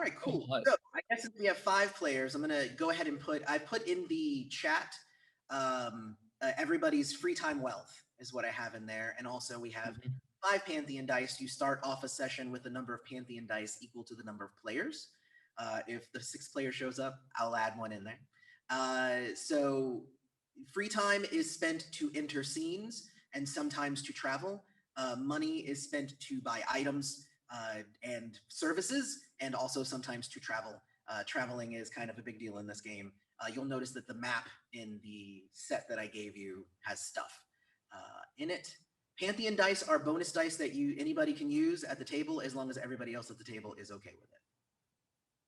right, cool. So I guess since we have 5 players, I'm gonna go ahead and I put in the chat everybody's free time wealth is what I have in there, and also we have 5 Pantheon dice. You start off a session with the number of Pantheon dice equal to the number of players. If the 6th player shows up, I'll add one in there. So free time is spent to enter scenes and sometimes to travel. Money is spent to buy items and services, and also sometimes to travel. Traveling is kind of a big deal in this game. You'll notice that the map in the set that I gave you has stuff in it. Pantheon dice are bonus dice that anybody can use at the table as long as everybody else at the table is okay with it.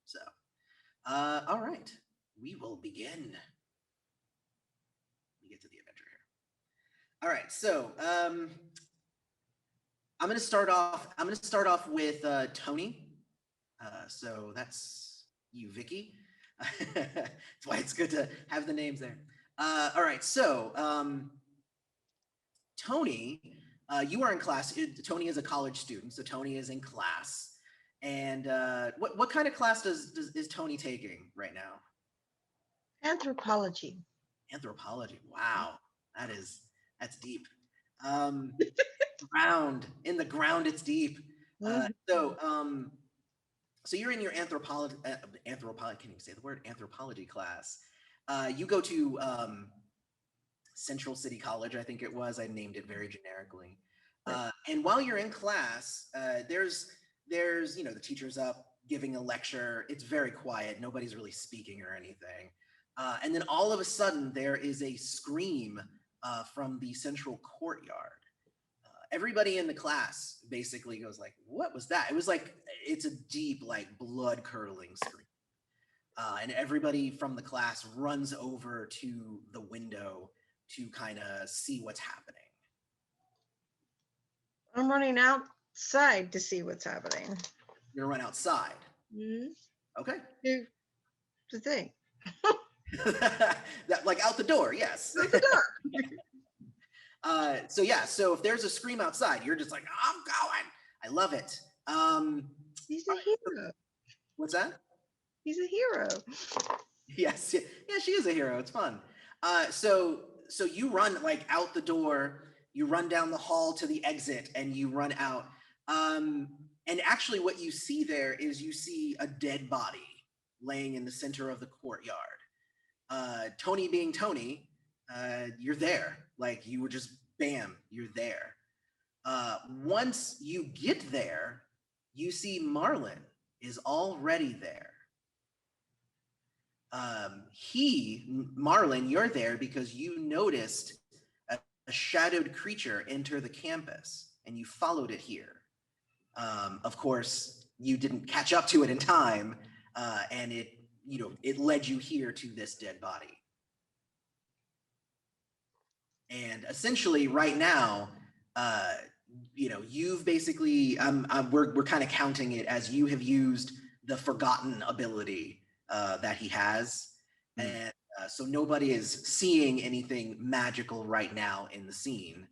So, all right, we will begin. Let me get to the adventure here. All right, so I'm going to start off with Tony. So that's you, Vicky. That's why it's good to have the names there. All right, so Tony, you are in class. Tony is a college student, so Tony is in class. And what kind of class is Tony taking right now? Anthropology. Anthropology. Wow, that's deep. In the ground, it's deep. So you're in your anthropology. Can't even say the word anthropology class. You go to Central City College, I think it was. I named it very generically. And while you're in class, there's the teacher's up giving a lecture. It's very quiet. Nobody's really speaking or anything. And then all of a sudden, there is a scream from the central courtyard. Everybody in the class basically goes like, "What was that?" It was like, it's a deep, like blood-curdling scream. And everybody from the class runs over to the window to kind of see what's happening. I'm running outside to see what's happening. You're gonna run outside. Mm-hmm. Okay. Here's the thing. That, like out the door, yes. Out the door. So if there's a scream outside, you're just like, I'm going. I love it. He's a hero. What's that? He's a hero. Yes, yeah, she is a hero. It's fun. So you run like out the door. You run down the hall to the exit, and you run out. And actually, what you see there is you see a dead body laying in the center of the courtyard. Tony being Tony, you're there. Like you were just bam, you're there. Once you get there, you see Marlin is already there. Marlin, you're there because you noticed a shadowed creature enter the campus and you followed it here. Of course, you didn't catch up to it in time, and it led you here to this dead body. And essentially, right now, you've basically, we're kind of counting it as you have used the forgotten ability that he has, and so nobody is seeing anything magical right now in the scene.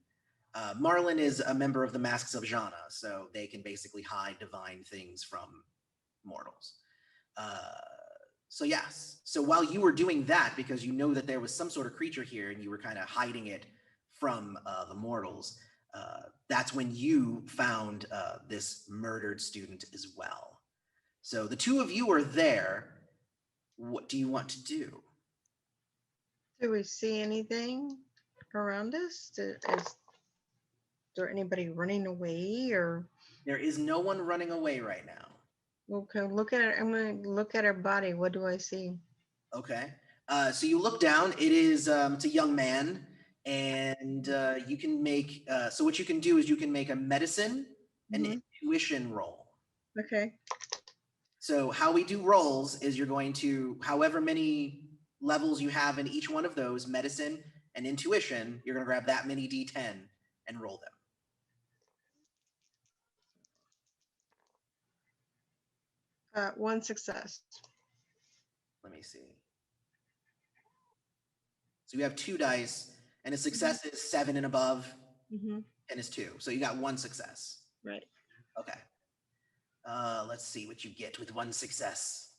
Marlin is a member of the Masks of Jana, so they can basically hide divine things from mortals. So yes, so while you were doing that, because you know that there was some sort of creature here and you were kind of hiding it from the mortals, that's when you found this murdered student as well. So the two of you are there. What do you want to do? Do we see anything around us? Is there anybody running away, or? There is no one running away right now. Okay, look at it. I'm going to look at her body. What do I see? Okay. So you look down. It is it's a young man, and you can make. So what you can do is you can make a medicine and intuition roll. Okay. So how we do rolls is you're going to, however many levels you have in each one of those, medicine and intuition, you're going to grab that many D10 and roll them. 1 success. Let me see. So you have 2 dice, and a success is 7 and above, and is 2. So you got 1 success. Right. Okay. Let's see what you get with one success.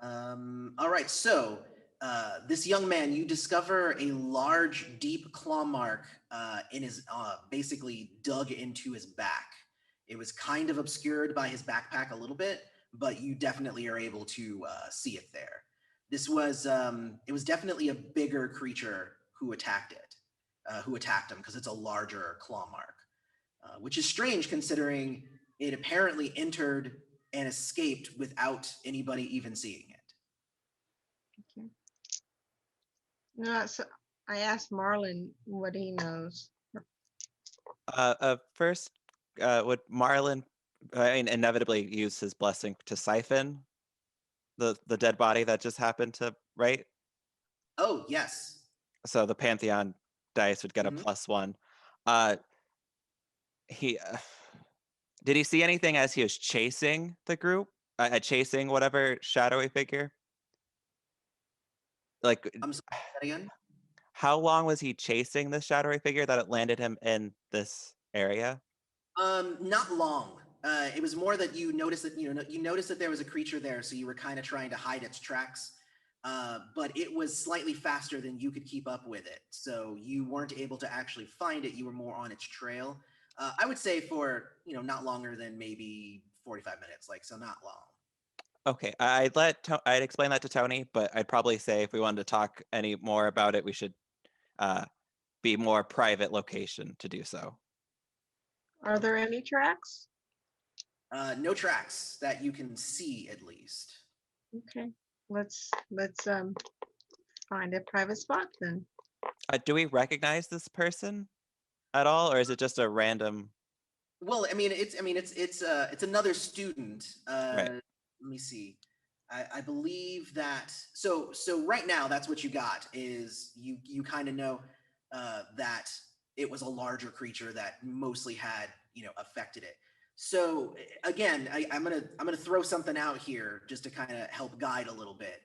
All right, so this young man, you discover a large, deep claw mark in his, basically dug into his back. It was kind of obscured by his backpack a little bit, but you definitely are able to see it there. It was definitely a bigger creature who attacked him because it's a larger claw mark, which is strange considering it apparently entered and escaped without anybody even seeing it. Okay. No, so I asked Marlon what he knows. First, would Marlin inevitably use his blessing to siphon the dead body that just happened to, right? Oh, yes. So the Pantheon dice would get a Mhm. +1. He did he see anything as he was chasing the group? Chasing whatever shadowy figure? Like, I'm sorry, say that again. how long was he chasing this shadowy figure that it landed him in this area? Not long. It was more that you noticed that you noticed that there was a creature there, so you were kind of trying to hide its tracks. But it was slightly faster than you could keep up with it, so you weren't able to actually find it. You were more on its trail. I would say for not longer than maybe 45 minutes, like so, not long. Okay, I'd explain that to Tony, but I'd probably say if we wanted to talk any more about it, we should uh, be more private location to do so. Are there any tracks? No tracks that you can see, at least. Okay, let's find a private spot then. Do we recognize this person at all, or is it just a random? Well, it's another student. Right. Let me see. I believe that so right now that's what you got is you kind of know that it was a larger creature that mostly had affected it. So again, I'm gonna throw something out here just to kind of help guide a little bit.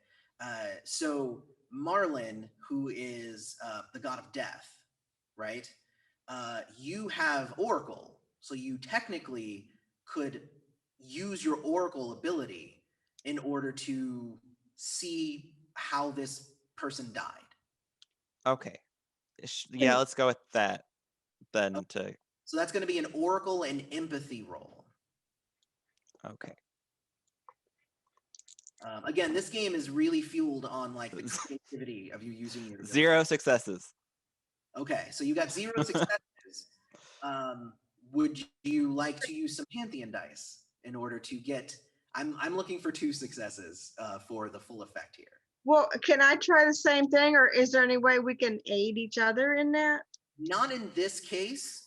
So Marlin, who is the god of death, right? You have Oracle, so you technically could use your Oracle ability in order to see how this person died. Okay. Yeah, Can let's go with that Oh, then. To so that's going to be an Oracle and empathy roll. okay. Again, this game is really fueled on like the creativity of you using your ability. 0 successes. Okay, so you got 0 successes. Would you like to use some Pantheon dice in order to get? I'm looking for 2 successes for the full effect here. Well, can I try the same thing, or is there any way we can aid each other in that? Not in this case.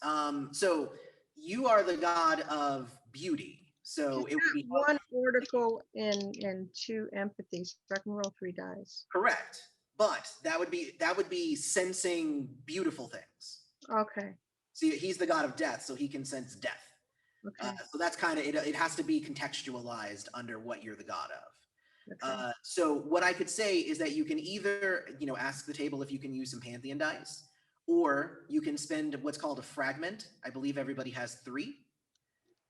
So you are the god of beauty. So Just it would be got one oracle and 2 empathy, so I can roll 3 dice. correct, but that would be sensing beautiful things. Okay, See, he's the god of death, so he can sense death. okay, So that's kind of it. It has to be contextualized under what you're the god of. okay. So what I could say is that you can either, ask the table if you can use some Pantheon dice, or you can spend what's called a fragment. I believe everybody has 3,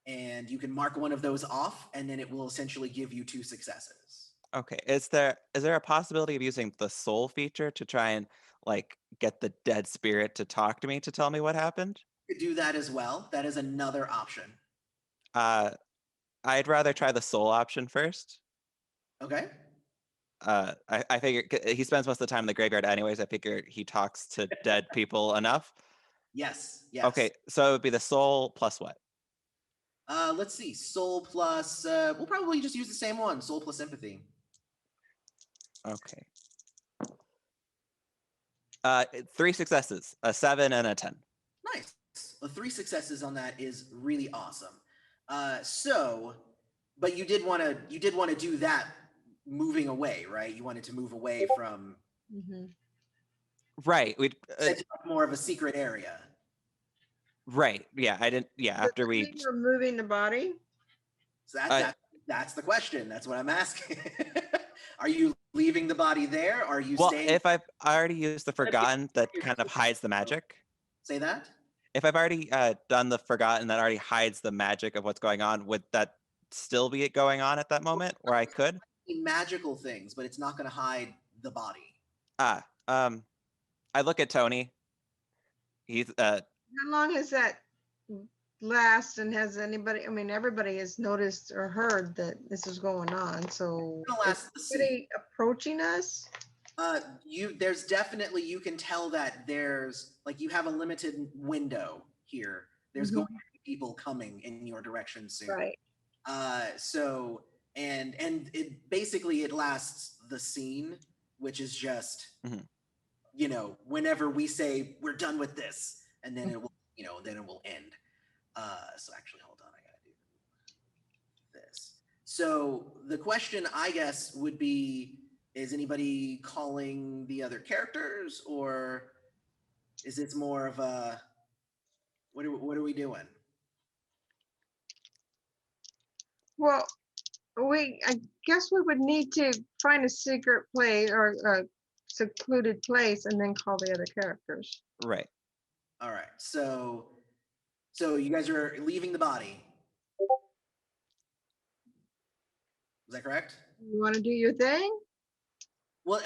and you can mark one of those off, and then it will essentially give you 2 successes. Okay. Is there a possibility of using the soul feature to try and like get the dead spirit to talk to me to tell me what happened? You could do that as well. That is another option. Uh, I'd rather try the soul option first. Okay. I figure he spends most of the time in the graveyard anyways. I figure he talks to dead people enough. Yes. Okay, Yes. so it would be the soul plus what? Let's see. Soul plus. We'll probably just use the same one. Soul plus empathy. Okay. 3 successes, a 7 and a 10. Nice. Well, 3 successes on that is really awesome. But you did want to do that moving away, right? You wanted to move away from Mm-hmm. Right. We set up more of a secret area. right. Yeah, I didn't yeah, Does after that we mean we're moving the body? So uh, that's the question. That's what I'm asking. Are you leaving the body there? Are you well, staying? if I've already used the forgotten that kind of hides the magic. Say that. If I've already done the forgotten that already hides the magic of what's going on, would that still be going on at that moment, or I could. Magical things, but it's not going to hide the body. I look at Tony. He's How long has that last, and has anybody, I mean, everybody has noticed or heard that this is going on, so It's gonna last the is scene. anybody approaching us? There's definitely, you can tell that there's like, you have a limited window here. There's Mhm. going to be people coming in your direction soon. Right. So and it basically, it lasts the scene, which is just Mhm. you know, whenever we say we're done with this, and then it will, you know, then it will end. So actually, hold on, I gotta do this. So the question, I guess, would be: is anybody calling the other characters, or is this more of a what are we doing? Well, I guess we would need to find a secret place or a secluded place and then call the other characters. right. All right, so you guys are leaving the body. Is that correct? You want to do your thing? Well,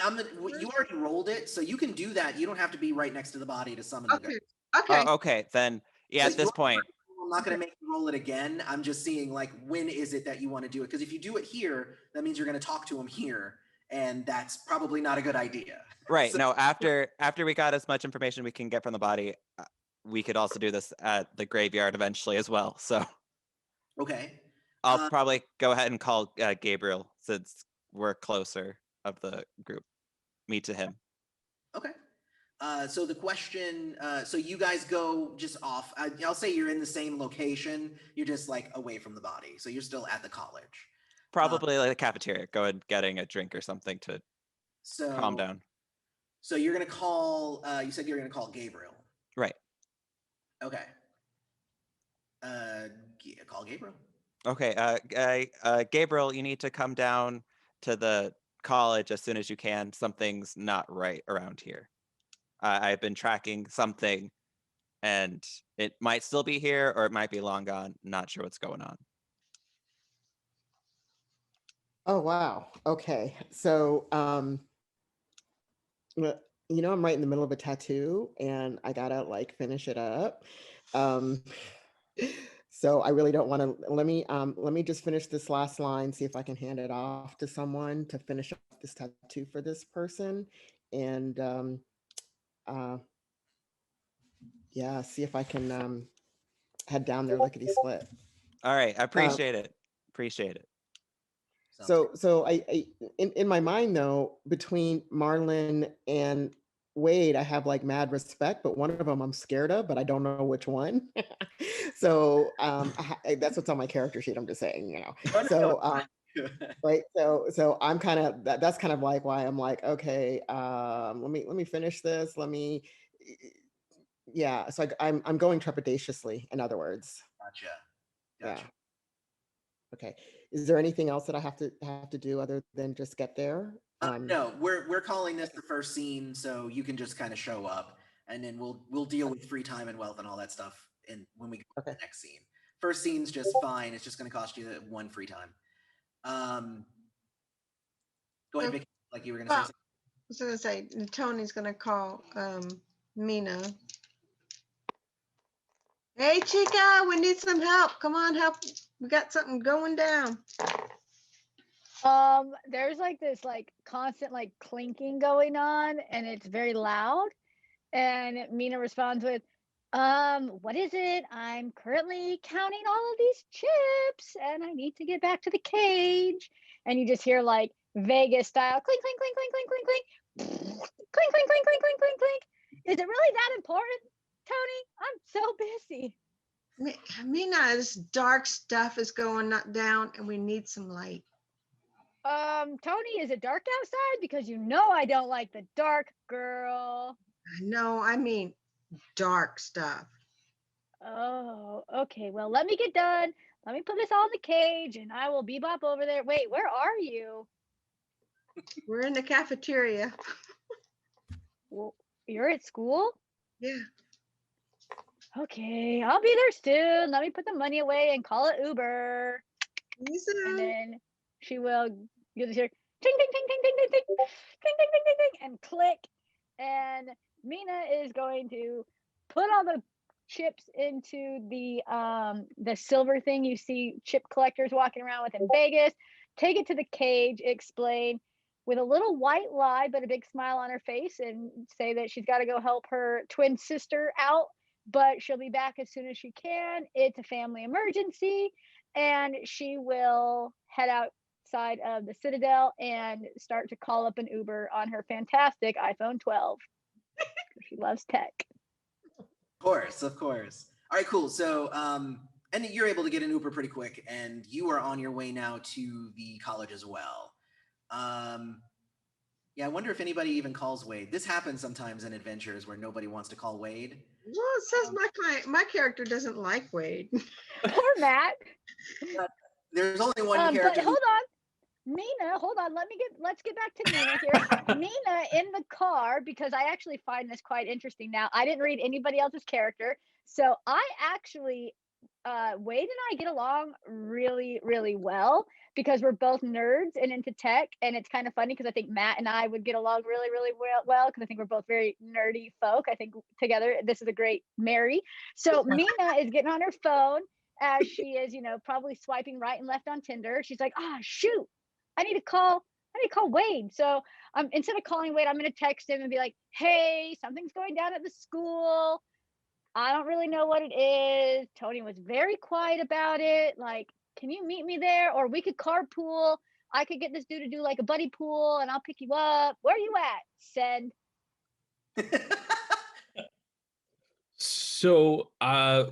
you already rolled it, so you can do that. You don't have to be right next to the body to summon the Okay. ghost. Okay. Okay, then yeah. So At this point, I'm not going to make you roll it again. I'm just seeing like, when is it that you want to do it? Because if you do it here, that means you're going to talk to him here, and that's probably not a good idea. right? So- No, after we got as much information we can get from the body, we could also do this at the graveyard eventually as well. So Okay. I'll probably go ahead and call Gabriel, since we're closer of the group. Me to him. Okay. So the question, so you guys go just off. I'll say you're in the same location. You're just like away from the body. So you're still at the college. Probably like the cafeteria, go and getting a drink or something to So calm down. So you're going to call, you said you're going to call Gabriel. Right. Okay. Call Gabriel. Okay. Gabriel, you need to come down to the college as soon as you can. Something's not right around here. I've been tracking something, and it might still be here or it might be long gone. Not sure what's going on. Oh, wow. Okay. So, well, you know, I'm right in the middle of a tattoo and I gotta like finish it up. Um, so I really don't want to, let me just finish this last line, see if I can hand it off to someone to finish off this tattoo for this person. And, yeah, see if I can, head down there lickety split. All right. I appreciate it. Appreciate it. So I in my mind though, between Marlon and Wade, I have like mad respect, but one of them I'm scared of, but I don't know which one. So that's what's on my character sheet. I'm just saying, you know. So right. So I'm kind of that's kind of like why I'm like, okay, let me finish this. Yeah. So I'm going trepidatiously, in other words. Gotcha. Yeah. Okay. Is there anything else that I have to do other than just get there? No, we're calling this the first scene, so you can just kind of show up, and then we'll deal with free time and wealth and all that stuff when we go to the next scene. First scene's just fine. It's just going to cost you one free time. Go ahead, Vicky. Like you were going to say something. I was gonna say Tony's gonna call Mina. Hey Chica, we need some help. Come on, help. We got something going down. There's like this like constant like clinking going on, and it's very loud. And Mina responds with, what is it? I'm currently counting all of these chips and I need to get back to the cage. And you just hear like Vegas style clink, clink, clink, clink, clink, clink, clink, clink, clink, clink, clink, clink, clink, clink. Is it really that important, Tony? I'm so busy. Mina, this dark stuff is going down and we need some light. Tony, is it dark outside? Because you know I don't like the dark, girl. No, I mean dark stuff. Oh, okay. Well, let me get done. Let me put this all in the cage and I will bebop over there. Wait, where are you? We're in the cafeteria. Well, you're at school? Yeah. Okay, I'll be there soon. Let me put the money away and call it Uber. And then she will do this here, ting, ting, ting, ting, ting, ting, ting, ting, ting, ting, ting, ting, and click. And Mina is going to put all the chips into the silver thing you see chip collectors walking around with in Vegas. Take it to the cage, explain with a little white lie, but a big smile on her face, and say that she's got to go help her twin sister out, but she'll be back as soon as she can. It's a family emergency, and she will head outside of the Citadel and start to call up an Uber on her fantastic iPhone 12. She loves tech. Of course, of course. All right, cool. So, and you're able to get an Uber pretty quick, and you are on your way now to the college as well. Yeah, I wonder if anybody even calls Wade. This happens sometimes in adventures where nobody wants to call Wade. Well, it says my character doesn't like Wade. Poor Matt. There's only one character. But hold on. Mina, hold on. Let's get back to Mina here. Mina in the car, because I actually find this quite interesting now. I didn't read anybody else's character. So I actually, Wade and I get along really, really well because we're both nerds and into tech. And it's kind of funny because I think Matt and I would get along really, really well because I think we're both very nerdy folk. I think together this is a great marry. So Mina is getting on her phone as she is, probably swiping right and left on Tinder. She's like, shoot, I need to call Wade. So instead of calling Wade, I'm going to text him and be like, hey, something's going down at the school. I don't really know what it is. Tony was very quiet about it. Like, can you meet me there? Or we could carpool. I could get this dude to do like a buddy pool and I'll pick you up. Where are you at? Send. So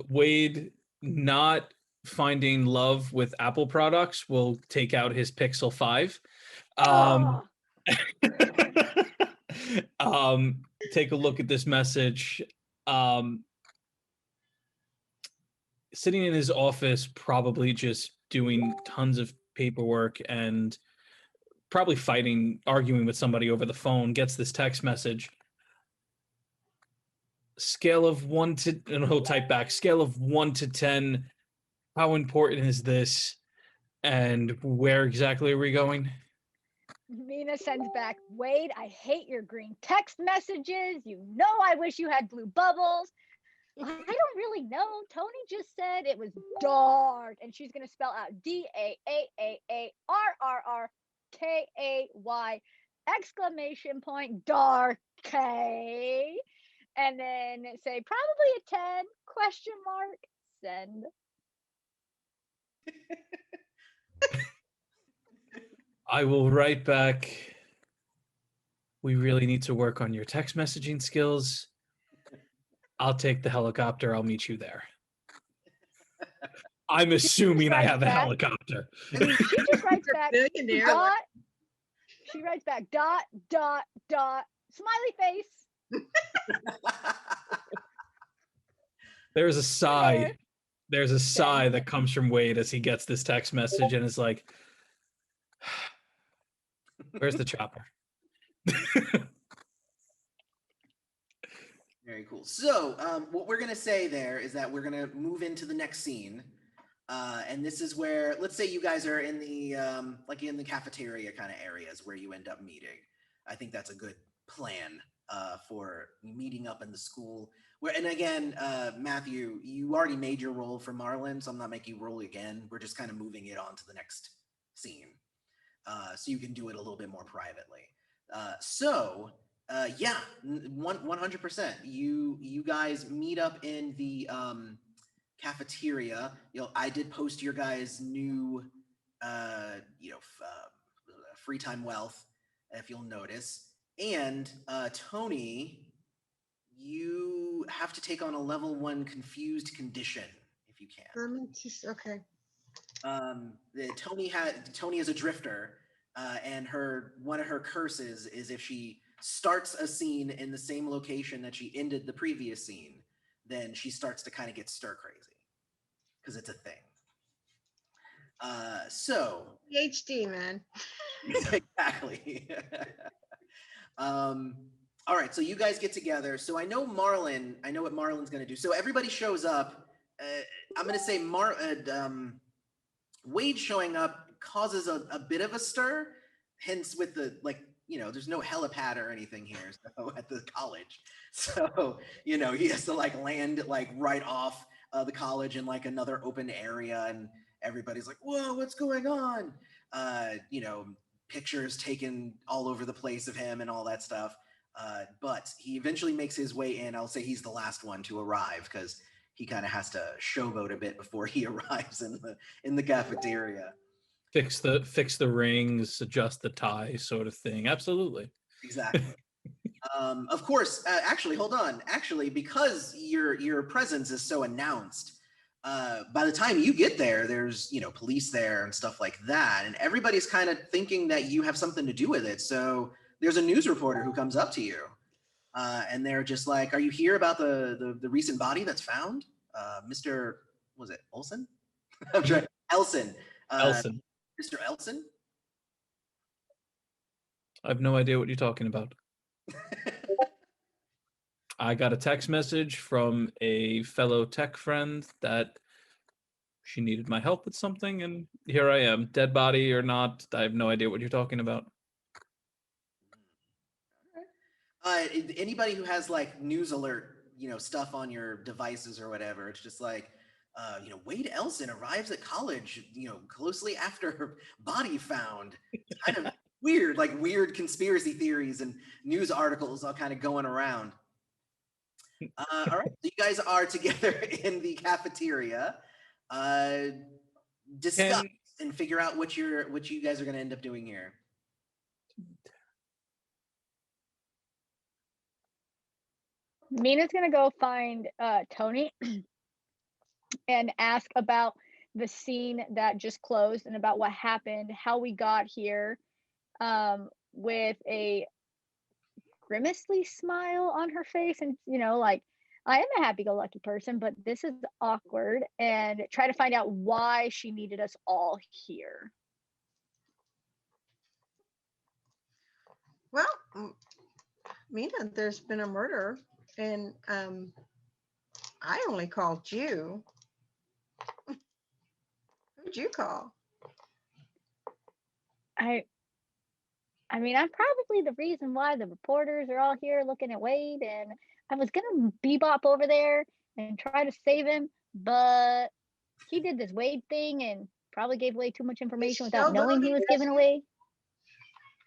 Wade, not finding love with Apple products, will take out his Pixel 5. Take a look at this message. Sitting in his office, probably just doing tons of paperwork and probably arguing with somebody over the phone, gets this text message. Scale of 1 to, and he'll type back, scale of 1 to 10, how important is this? And where exactly are we going? Mina sends back, Wade, I hate your green text messages. I wish you had blue bubbles. I don't really know. Tony just said it was dark, and she's going to spell out DAAAARRRKAY exclamation point dark K, and then say probably a 10 question mark send. I will write back, we really need to work on your text messaging skills. I'll take the helicopter. I'll meet you there. I'm assuming I have a helicopter. I mean, she just writes back she writes back ... smiley face. There's a sigh. There's a sigh that comes from Wade as he gets this text message and is like, where's the chopper? Very cool. So what we're going to say there is that we're going to move into the next scene. And this is where, let's say you guys are in the, like in the cafeteria kind of areas where you end up meeting. I think that's a good plan for meeting up in the school. And again, Matthew, you already made your roll for Marlin, so I'm not making you roll again. We're just kind of moving it on to the next scene. So you can do it a little bit more privately. Yeah, 100%. You guys meet up in the cafeteria. I did post your guys' new, free time wealth, if you'll notice. And Tony, you have to take on a level 1 confused condition if you can. Okay. Tony is a drifter, and one of her curses is if she starts a scene in the same location that she ended the previous scene, then she starts to kind of get stir crazy because it's a thing. So PhD, man. Exactly. All right, so you guys get together. So I know what Marlin's going to do. So everybody shows up. I'm going to say Wade showing up causes a bit of a stir, hence with the, like, there's no helipad or anything here at the college. So, he has to like land like right off the college in like another open area, and everybody's like, whoa, what's going on? Pictures taken all over the place of him and all that stuff. But he eventually makes his way in. I'll say he's the last one to arrive because he kind of has to showboat a bit before he arrives in the cafeteria. Fix the rings, adjust the tie, sort of thing. Absolutely. Exactly. Of course, actually, hold on. Actually, because your presence is so announced, by the time you get there, there's police there and stuff like that, and everybody's kind of thinking that you have something to do with it. So there's a news reporter who comes up to you, and they're just like, "Are you here about the recent body that's found, Mr. Was it Olson? I'm trying. Elson. Elson. Mr. Elson." I have no idea what you're talking about. I got a text message from a fellow tech friend that she needed my help with something, and here I am. Dead body or not, I have no idea what you're talking about. Anybody who has like news alert, stuff on your devices or whatever, it's just like, Wade Elson arrives at college, closely after body found. It's kind of weird, like weird conspiracy theories and news articles all kind of going around. All right, so you guys are together in the cafeteria. Discuss and figure out what you guys are going to end up doing here. Mina's gonna go find Tony and ask about the scene that just closed and about what happened, how we got here, with a grimacely smile on her face, and like, I am a happy-go-lucky person, but this is awkward, and try to find out why she needed us all here. Well, Mina, there's been a murder, and I only called you. Who'd you call? I mean, I'm probably the reason why the reporters are all here looking at Wade, and I was gonna bebop over there and try to save him, but he did this Wade thing and probably gave away too much information without knowing he was giving away.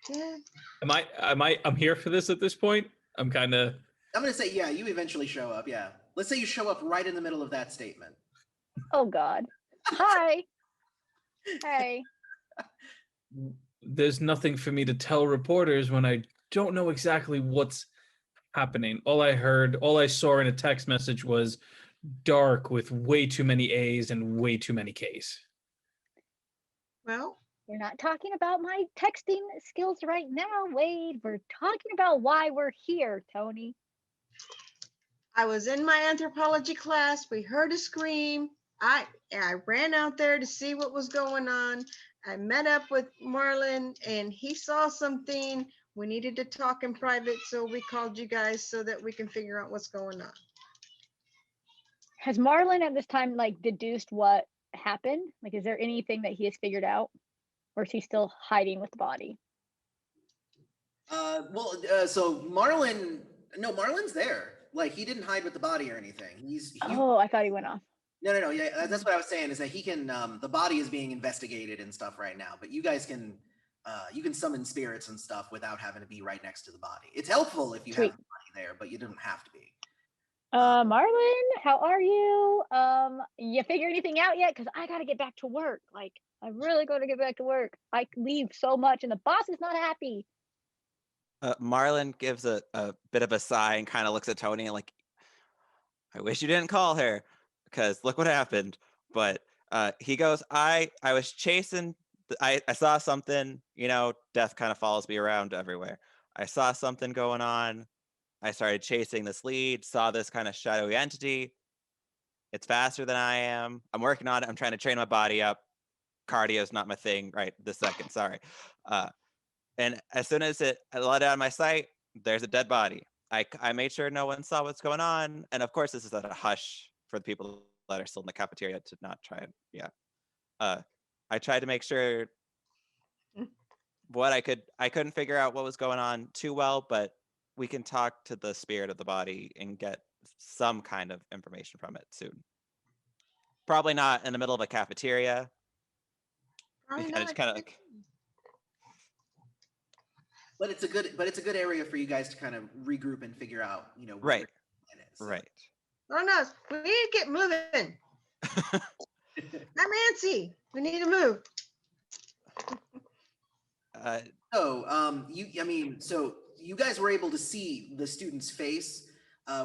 Yeah. I'm here for this at this point. I'm gonna say, yeah, you eventually show up. Yeah. Let's say you show up right in the middle of that statement. Oh God. Hi. Hey. There's nothing for me to tell reporters when I don't know exactly what's happening. All I saw in a text message was dark with way too many A's and way too many K's. Well, we're not talking about my texting skills right now, Wade. We're talking about why we're here, Tony. I was in my anthropology class. We heard a scream. I ran out there to see what was going on. I met up with Marlon and he saw something. We needed to talk in private, so we called you guys so that we can figure out what's going on. Has Marlon at this time like deduced what happened? Like, is there anything that he has figured out, or is he still hiding with the body? So Marlon's there. Like, he didn't hide with the body or anything. I thought he went off. No. Yeah, that's what I was saying, is that he can, the body is being investigated and stuff right now, but you guys can, you can summon spirits and stuff without having to be right next to the body. It's helpful if you have the body there, but you don't have to be. Marlon, how are you? You figure anything out yet? Because I got to get back to work. Like, I really got to get back to work. I leave so much and the boss is not happy. Marlon gives a bit of a sigh and kind of looks at Tony and like, I wish you didn't call her because look what happened. But he goes, I was chasing, I saw something, death kind of follows me around everywhere. I saw something going on. I started chasing this lead, saw this kind of shadowy entity. It's faster than I am. I'm working on it. I'm trying to train my body up. Cardio is not my thing right this second. Sorry. And as soon as I let out of my sight, there's a dead body. I made sure no one saw what's going on. And of course, this is at a hush for the people that are still in the cafeteria to not try and, I tried to make sure I couldn't figure out what was going on too well, but we can talk to the spirit of the body and get some kind of information from it soon. Probably not in the middle of a cafeteria. Probably Kind of not. kind of But it's a good area for you guys to kind of regroup and figure out, you know, what right, your plan is. So. right. Oh no, we need to get moving. I'm antsy. We need to move. So you guys were able to see the student's face.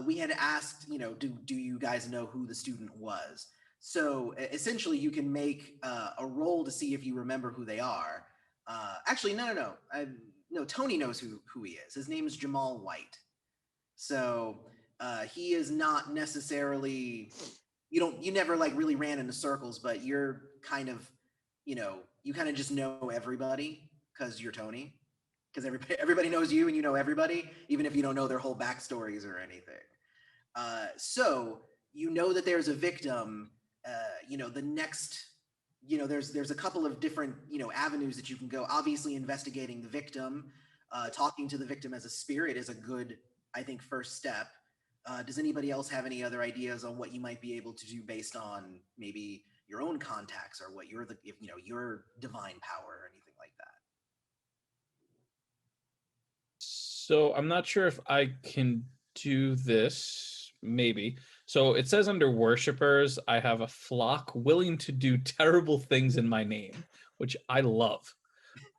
We had asked, you know, do you guys know who the student was? So essentially, you can make a roll to see if you remember who they are. Actually, no. No, Tony knows who he is. His name is Jamal White. So he is not necessarily, you never like really ran into circles, but you're kind of, you kind of just know everybody because you're Tony. Because everybody knows you and you know everybody, even if you don't know their whole backstories or anything. So you know that there's a victim. The next, there's a couple of different, avenues that you can go. Obviously, investigating the victim, talking to the victim as a spirit is a good, I think, first step. Does anybody else have any other ideas on what you might be able to do based on maybe your own contacts or what your divine power or anything like that? So I'm not sure if I can do this. Maybe. So it says under worshipers, I have a flock willing to do terrible things in my name, which I love.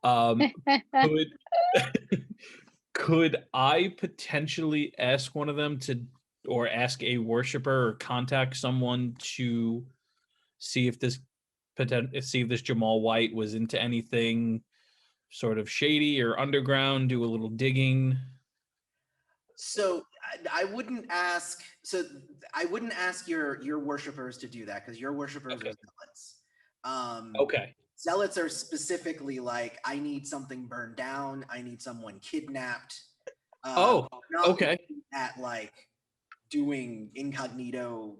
Could could I potentially ask one of them to, or ask a worshiper or contact someone to see if this Jamal White was into anything sort of shady or underground, do a little digging? So I wouldn't ask. So I wouldn't ask your worshipers to do that because your worshipers Okay. are zealots. Okay. Zealots are specifically like, I need something burned down. I need someone kidnapped. Not Okay. at like doing incognito,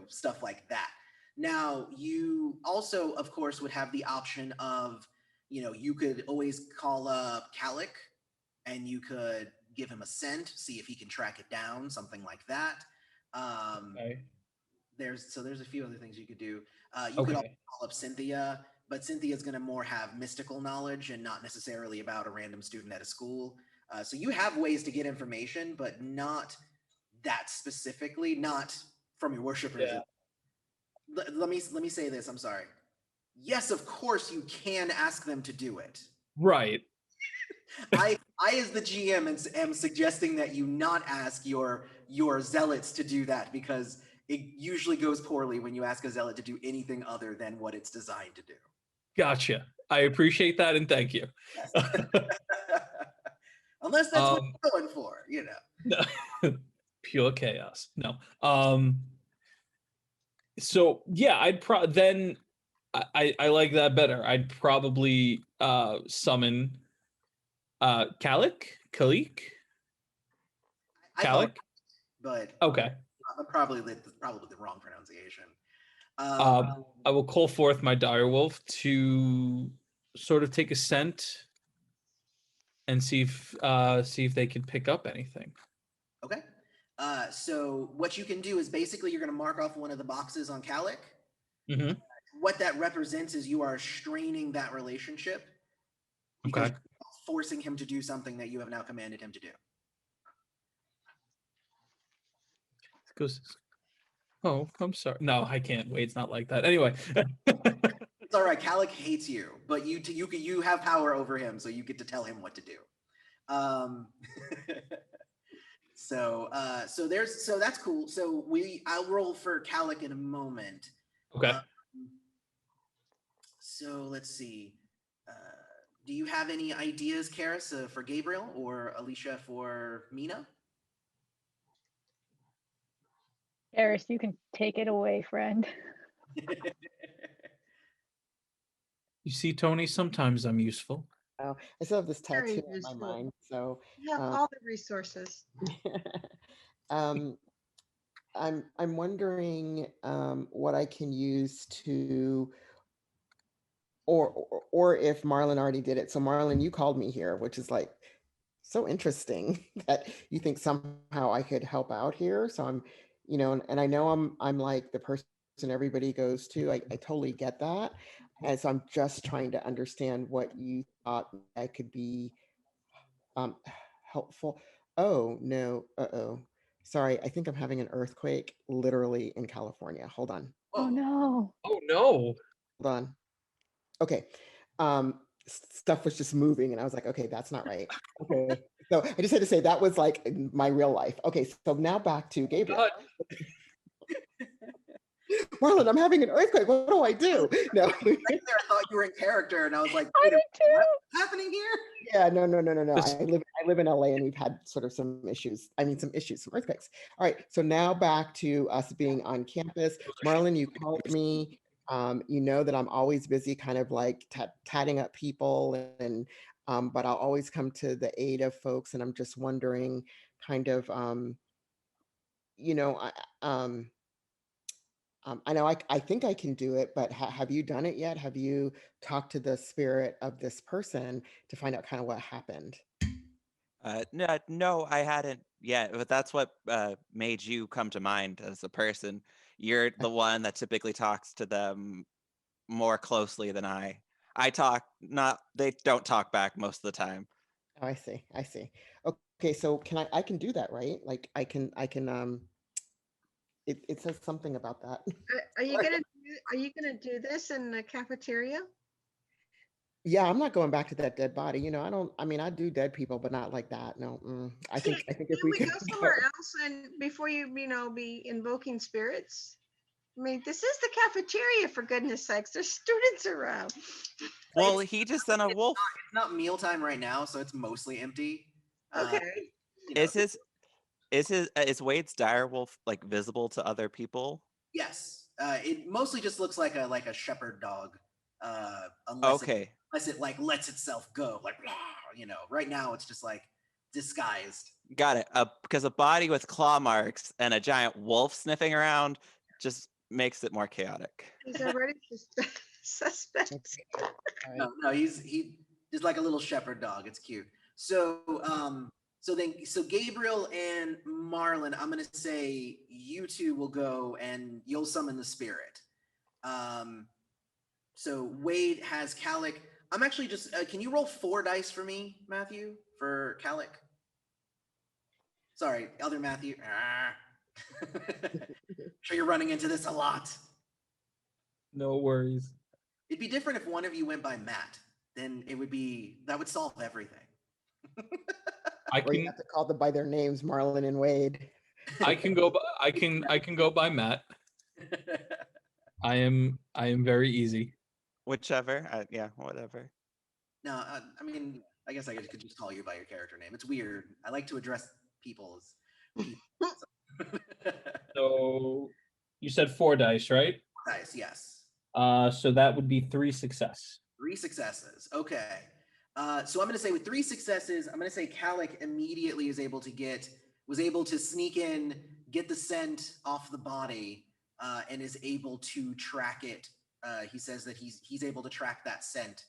stuff like that. Now, you also, of course, would have the option of, you could always call up Calic and you could give him a scent, see if he can track it down, something like that. Okay. There's a few other things you could do. You could also call up Cynthia, but Cynthia's going to more have mystical knowledge and not necessarily about a random student at a school. So you have ways to get information, but not that specifically, not from your worshipers. Yeah. Let me say this. I'm sorry. Yes, of course you can ask them to do it. Right. I as the GM am suggesting that you not ask your zealots to do that because it usually goes poorly when you ask a zealot to do anything other than what it's designed to do. Gotcha. I appreciate that and thank you. Yes. Unless that's what you're going for, No. Pure chaos. No. So yeah, I'd then I like that better. I'd probably summon Kalik? But okay. Probably the wrong pronunciation. I will call forth my direwolf to sort of take a scent and see if they can pick up anything. Okay. So what you can do is basically you're going to mark off one of the boxes on Calic. Mm-hmm. What that represents is you are straining that relationship because you're forcing him to do something that you have now commanded him to do. Goes. Oh, I'm sorry. No, I can't wait. It's not like that. Anyway. It's all right. Calic hates you, but you have power over him, so you get to tell him what to do. So that's cool. So I'll roll for Calic in a moment. Okay. So let's see. Do you have any ideas, Karis, for Gabriel or Alicia for Mina? Karis, you can take it away, friend. You see, Tony, sometimes I'm useful. Oh, I still have this Very tattoo in my useful. mind. So You have all the resources. I'm wondering what I can use to or if Marlon already did it. So Marlon, you called me here, which is like so interesting that you think somehow I could help out here. So I'm, and I know I'm like the person everybody goes to. I totally get that. And so I'm just trying to understand what you thought I could be um helpful. Oh no, uh-oh. Sorry, I think I'm having an earthquake literally in California. Hold on. Oh no. Oh no. Hold on. Okay. Stuff was just moving and I was like, okay, that's not right. Okay. So I just had to say that was like in my real life. Okay, so now back to Gabriel. God. Marlon, I'm having an earthquake. What do I do? No. Right there, I thought you were in character, and I was like, I wait a did minute, too. what's happening here? Yeah, no. This- I live in LA and we've had sort of some issues. I mean, some earthquakes. All right. So now back to us being on campus. Marlon, you called me. You know that I'm always busy kind of like tatting up people and but I'll always come to the aid of folks. And I'm just wondering kind of you know, I know I think I can do it, but have you done it yet? Have you talked to the spirit of this person to find out kind of what happened? No, I hadn't yet, but that's what made you come to mind as a person. You're the one that typically talks to them more closely than I. I talk, not, they don't talk back most of the time. Oh, I see. I see. Okay, so I can do that, right? Like I can it says something about that. Are you gonna do this in the cafeteria? Yeah, I'm not going back to that dead body. I mean, I do dead people, but not like that. No. I think if Can we we could go somewhere else and before you be invoking spirits? I mean, this is the cafeteria for goodness sakes. There's students around. Well, he just sent a wolf. It's not mealtime right now, so it's mostly empty. Okay. You know, Is Wade's dire wolf like visible to other people? yes, it mostly just looks like a shepherd dog, unless Okay, unless it like lets itself go, like Right now, it's just like disguised. got it. Because a body with claw marks and a giant wolf sniffing around just makes it more chaotic. He's already suspect. All right. No, he is like a little shepherd dog. It's cute. So so Gabriel and Marlon, I'm gonna say you two will go and you'll summon the spirit. So Wade has Calic. I'm actually just can you roll 4 dice for me, Matthew, for Calic? Sorry, other Matthew. Sure you're running into this a lot. No worries. It'd be different if one of you went by Matt. Then that would solve everything. I Or you can have to call them by their names, Marlon and Wade. I can go by I can go by Matt. I am very easy. Whichever. Yeah, whatever. No, I mean, I guess I could just call you by your character name. It's weird. I like to address people as people. So you said 4 dice, right? Nice, yes. So that would be 3 success. 3 successes. Okay. So I'm going to say with 3 successes, I'm going to say Calic immediately was able to sneak in, get the scent off the body, and is able to track it. He says that he's able to track that scent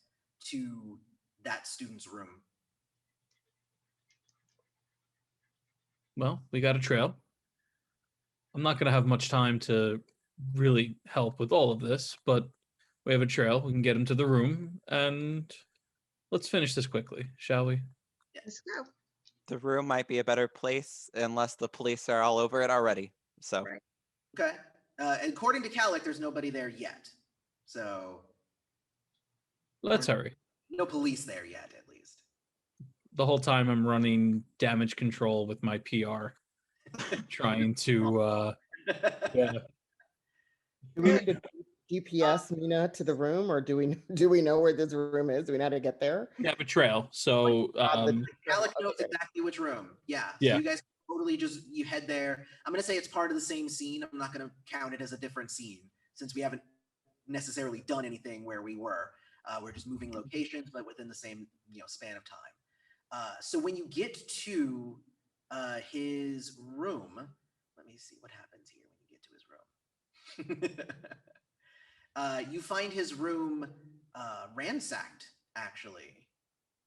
to that student's room. Well, we got a trail. I'm not going to have much time to really help with all of this, but we have a trail. We can get him to the room, and let's finish this quickly, shall we? Let's go. The room might be a better place unless the police are all over it already. So, Right. Okay. According to Calic, there's nobody there yet. So Let's hurry. no police there yet, at least. The whole time I'm running damage control with my PR, trying to, yeah. Do we need a GPS, Mina, to the room, or do we know where this room is? Do we know how to get there? We have a trail, so Calic knows Okay. exactly which room. Yeah. So Yeah. you guys totally you head there. I'm gonna say it's part of the same scene. I'm not gonna count it as a different scene since we haven't necessarily done anything where we were. We're just moving locations, but within the same span of time. So when you get to his room, let me see what happens here when you get to his room. You find his room ransacked, actually.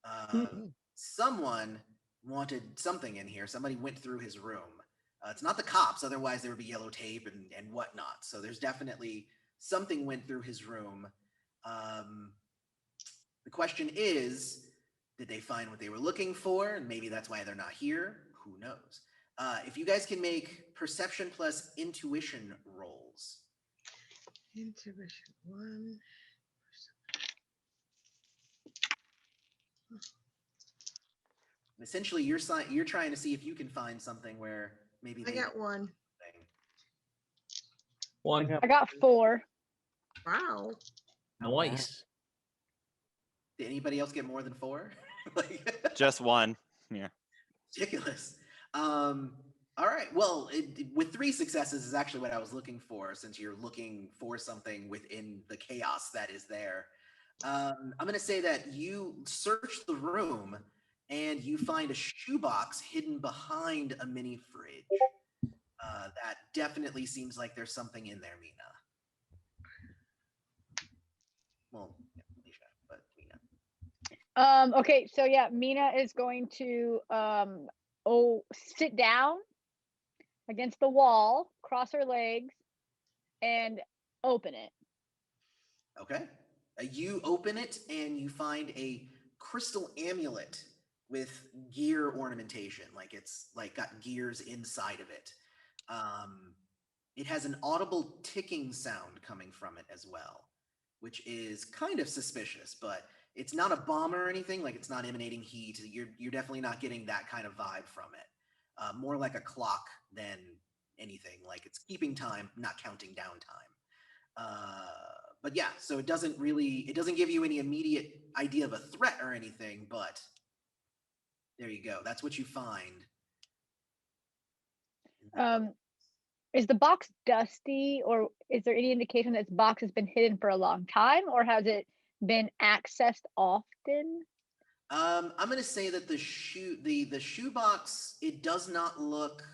Hmm. Someone wanted something in here. Somebody went through his room. It's not the cops, otherwise there would be yellow tape and whatnot. So there's definitely something went through his room. The question is, did they find what they were looking for? And maybe that's why they're not here. Who knows? If you guys can make perception plus intuition rolls. Intuition 1. Essentially, you're trying to see if you can find something where maybe I they got 1. thing. One. I got 4. Wow. Nice. Did anybody else get more than 4? Like, Just one. Yeah. ridiculous. All right. Well, with 3 successes is actually what I was looking for, since you're looking for something within the chaos that is there. I'm going to say that you search the room and you find a shoebox hidden behind a mini fridge. That definitely seems like there's something in there, Mina. Well, yeah, Alicia, but Mina. Okay, so yeah, Mina is going to sit down against the wall, cross her legs, and open it. Okay. You open it and you find a crystal amulet with gear ornamentation, like it's like got gears inside of it. It has an audible ticking sound coming from it as well, which is kind of suspicious, but it's not a bomb or anything. Like, it's not emanating heat. You're definitely not getting that kind of vibe from it. More like a clock than anything. Like, it's keeping time, not counting down time. But yeah, so it doesn't give you any immediate idea of a threat or anything, but there you go. That's what you find. Is the box dusty, or is there any indication that this box has been hidden for a long time, or has it been accessed often? I'm gonna say that the shoebox, it does not look.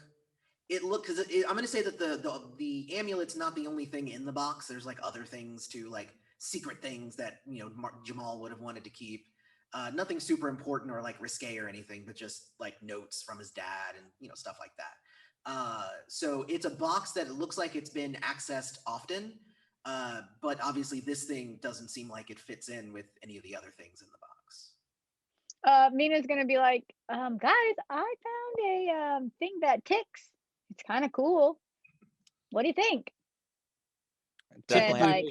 Because I'm gonna say that the amulet's not the only thing in the box. There's like other things too, like secret things that Jamal would have wanted to keep. Nothing super important or like risque or anything, but just like notes from his dad and stuff like that. So it's a box that it looks like it's been accessed often, but obviously this thing doesn't seem like it fits in with any of the other things in the box. Mina's gonna be like, guys, I found a thing that ticks. It's kind of cool. What do you think? Definitely. And, like,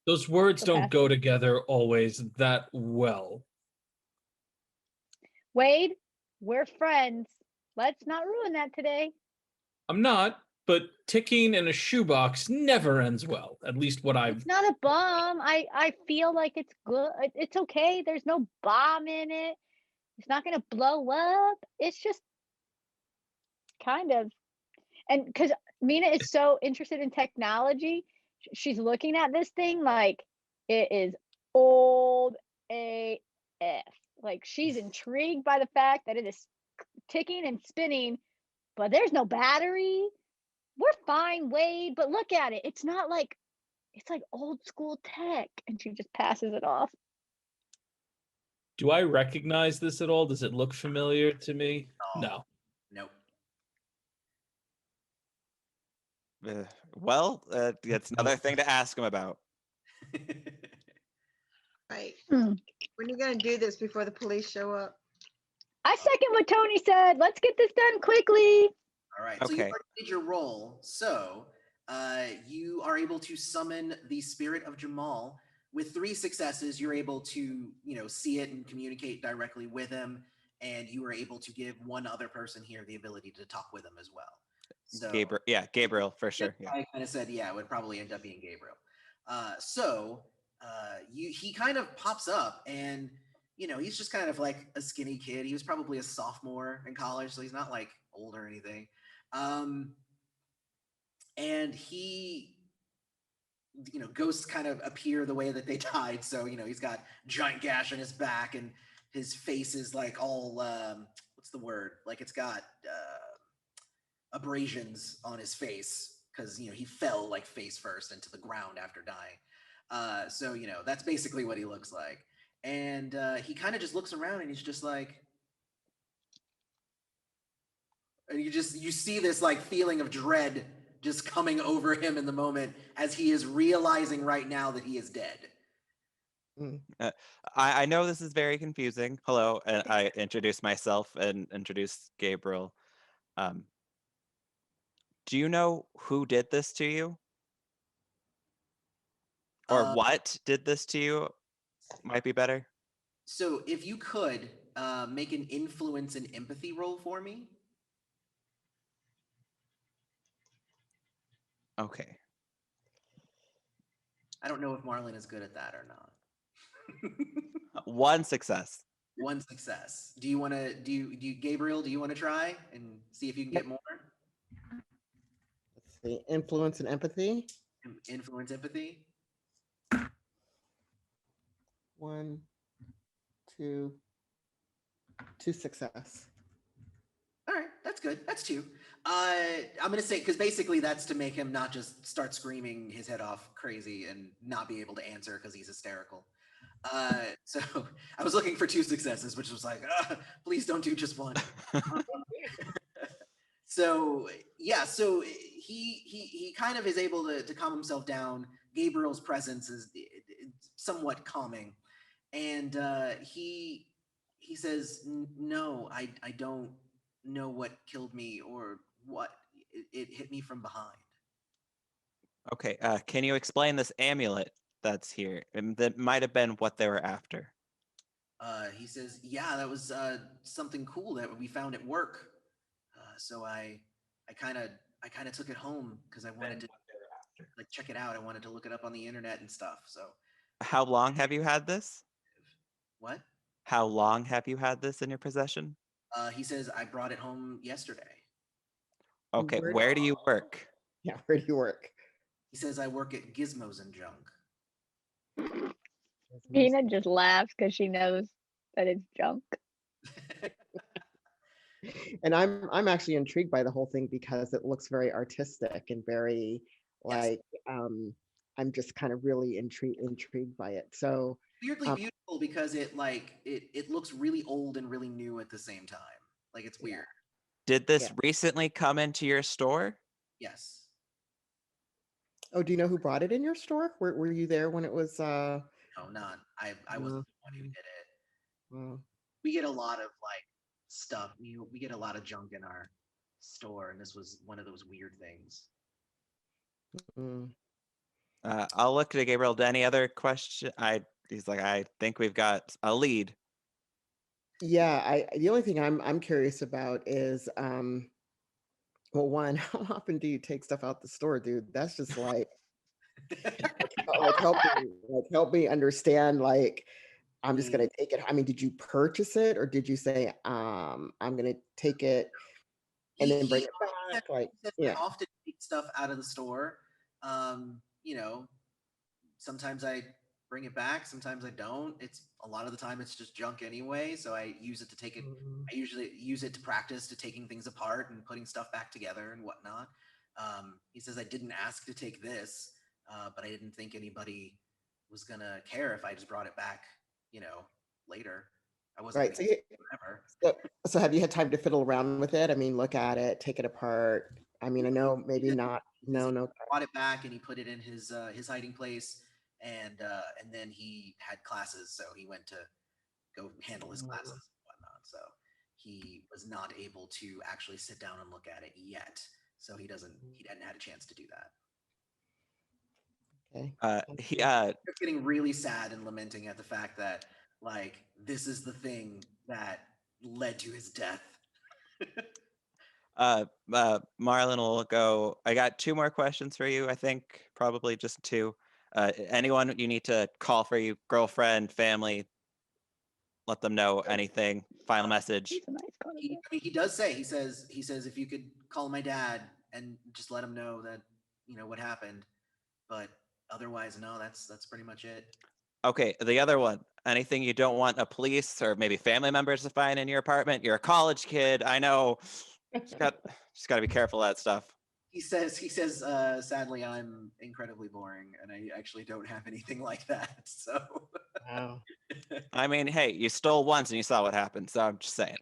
those words go don't past go it. together always that well. Wade, we're friends. Let's not ruin that today. I'm not, but ticking in a shoebox never ends well. At least what I've. It's not a bomb. I feel like it's good. It's okay. There's no bomb in it. It's not gonna blow up. It's just kind of. And because Mina is so interested in technology, she's looking at this thing like it is old AF. Like, she's intrigued by the fact that it is ticking and spinning, but there's no battery. We're fine, Wade, but look at it. It's not like, it's like old school tech. And she just passes it off. Do I recognize this at all? Does it look familiar to me? No. Nope. Well, it's another thing to ask him about. Right. Hmm. When are you going to do this before the police show up? I second what Tony said. Let's get this done quickly. All right. So you Okay. already did your roll. So you are able to summon the spirit of Jamal. With 3 successes, you're able to, see it and communicate directly with him. And you were able to give one other person here the ability to talk with him as well. So Gabriel for sure. Yeah. I kind of said, it would probably end up being Gabriel. He kind of pops up, and he's just kind of like a skinny kid. He was probably a sophomore in college, so he's not like old or anything. And he, ghosts kind of appear the way that they died. So he's got giant gash on his back, and his face is like all what's the word? Like, it's got abrasions on his face because he fell like face first into the ground after dying. So that's basically what he looks like. And he kind of just looks around and he's just like, and you see this like feeling of dread just coming over him in the moment as he is realizing right now that he is dead. I know this is very confusing. Hello, and I introduce myself and introduce Gabriel. Do you know who did this to you? Or what did this to you? Might be better. So if you could make an influence and empathy roll for me. Okay. I don't know if Marlon is good at that or not. One success. One success. Do you want to? Do you, Gabriel? Do you want to try and see if you can get more? Let's see. Influence and empathy. Influence, empathy. 1, 2, 2 success. All right, that's good. That's 2. I'm gonna say because basically that's to make him not just start screaming his head off crazy and not be able to answer because he's hysterical. So I was looking for 2 successes, which was like, please don't do just 1. So yeah, so he kind of is able to calm himself down. Gabriel's presence is somewhat calming, and he says, "No, I don't know what killed me or what it hit me from behind." Okay, can you explain this amulet that's here? And that might have been what they were after. He says, "Yeah, that was something cool that we found at work. So I kind of took it home because I wanted to like check it out. I wanted to look it up on the internet and stuff. So How long have you had this? what? How long have you had this in your possession? He says I brought it home yesterday. Okay, where do you work? Yeah, where do you work? He says I work at Gizmos and Junk. Tina just laughs because she knows that it's junk. And I'm actually intrigued by the whole thing because it looks very artistic and very like I'm just kind of really intrigued by it. So Weirdly beautiful because it looks really old and really new at the same time. Like it's weird. Did this recently come into your store? Yes. Oh, do you know who brought it in your store? Were you there when it was No, not. I wasn't the one who did it. We get a lot of like stuff. We get a lot of junk in our store, and this was one of those weird things. I'll look to Gabriel. Any other question? He's like, I think we've got a lead. Yeah, the only thing I'm curious about is well, one, how often do you take stuff out the store, dude? That's just like help me understand, like I'm just gonna take it. I mean, did you purchase it or did you say I'm gonna take it and then bring it back? Like, I often take stuff out of the store. Sometimes I bring it back, sometimes I don't. It's a lot of the time it's just junk anyway, so I use it to take it. I usually use it to practice to taking things apart and putting stuff back together and whatnot. He says I didn't ask to take this, but I didn't think anybody was gonna care if I just brought it back, later. I wasn't right. So have you had time to fiddle around with it? I mean, look at it, take it apart. I mean, I know maybe not. No. Brought it back and he put it in his hiding place, and then he had classes, so he went to go handle his classes and whatnot. So he was not able to actually sit down and look at it yet. So he hadn't had a chance to do that. Okay. He's getting really sad and lamenting at the fact that like this is the thing that led to his death. Marlon will go. I got 2 more questions for you. I think probably just 2. Anyone you need to call for you, girlfriend, family, let them know anything. Final message. He does say, he says if you could call my dad and just let him know that what happened, but otherwise no, that's pretty much it. Okay, the other one. Anything you don't want a police or maybe family members to find in your apartment? You're a college kid. I know. Just got to be careful of that stuff. He says, sadly, I'm incredibly boring, and I actually don't have anything like that. So, Wow. I mean, hey, you stole once and you saw what happened. So I'm just saying.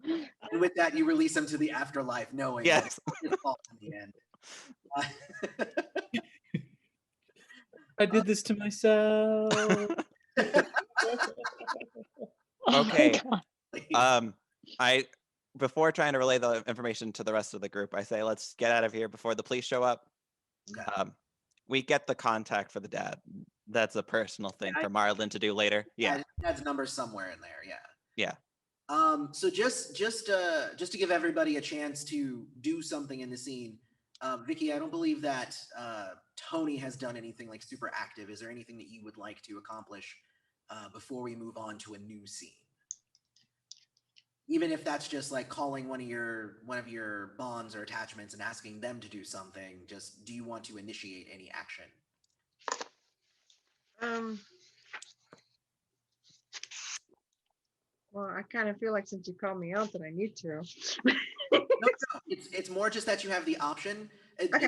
and with that, you release him to the afterlife, knowing that Yes. it's his fault in the end. I did this to myself. Okay. Oh my God. I before trying to relay the information to the rest of the group, I say let's get out of here before the police show up. Okay. We get the contact for the dad. That's a personal thing for Marlon to do later. Yeah. Dad's number somewhere in there. Yeah. Yeah. So just to give everybody a chance to do something in the scene, Vicky, I don't believe that Tony has done anything like super active. Is there anything that you would like to accomplish before we move on to a new scene? Even if that's just like calling one of your bonds or attachments and asking them to do something. Just do you want to initiate any action? Well, I kind of feel like since you called me out that I need to. No, it's more just that you have the option. Okay.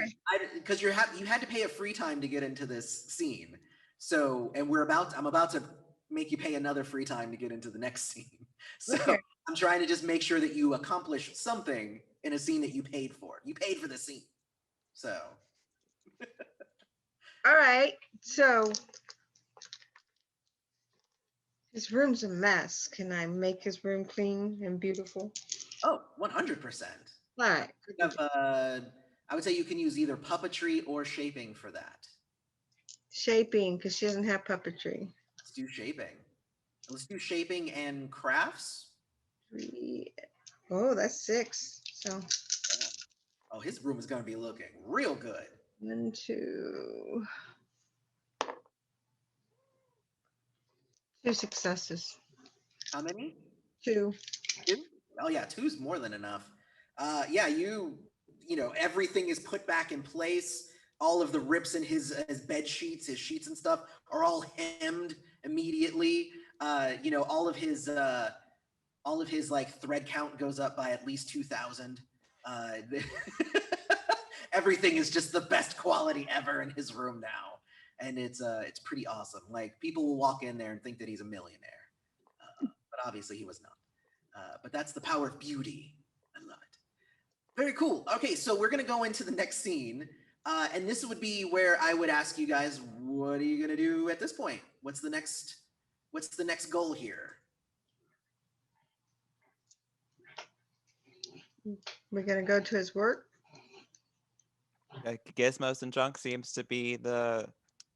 Because you had to pay a free time to get into this scene. So, and I'm about to make you pay another free time to get into the next scene. So Okay. I'm trying to just make sure that you accomplish something in a scene that you paid for. You paid for the scene. So. All right. So his room's a mess. Can I make his room clean and beautiful? Oh, 100%. All right. I would say you can use either puppetry or shaping for that. Shaping, because she doesn't have puppetry. Let's do shaping. Let's do shaping and crafts. 3. Oh, that's 6. So Oh, his room is going to be looking real good. 1, 2. 2 successes. How many? 2. 2? Oh yeah, 2's more than enough. Yeah, you know, everything is put back in place. All of the rips in his bed sheets, his sheets and stuff are all hemmed immediately. You know, all of his like thread count goes up by at least 2,000. Everything is just the best quality ever in his room now, and it's pretty awesome. Like people will walk in there and think that he's a millionaire, but obviously he was not. But that's the power of beauty. I love it. Very cool. Okay, so we're gonna go into the next scene, and this would be where I would ask you guys, what are you gonna do at this point? What's the next goal here? We're going to go to his work. Gizmos and junk seems to be the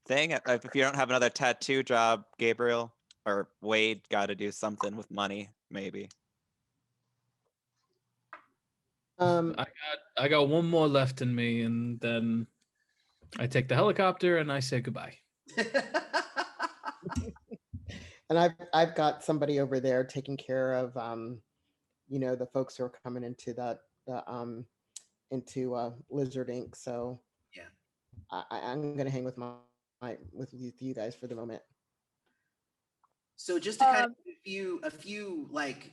thing. If you don't have another tattoo job, Gabriel or Wade got to do something with money, maybe. I got one more left in me, and then I take the helicopter and I say goodbye. And I've got somebody over there taking care of you know, the folks who are coming into Lizard Inc. So Yeah, I'm gonna hang with with you guys for the moment. So just to kind of give a few like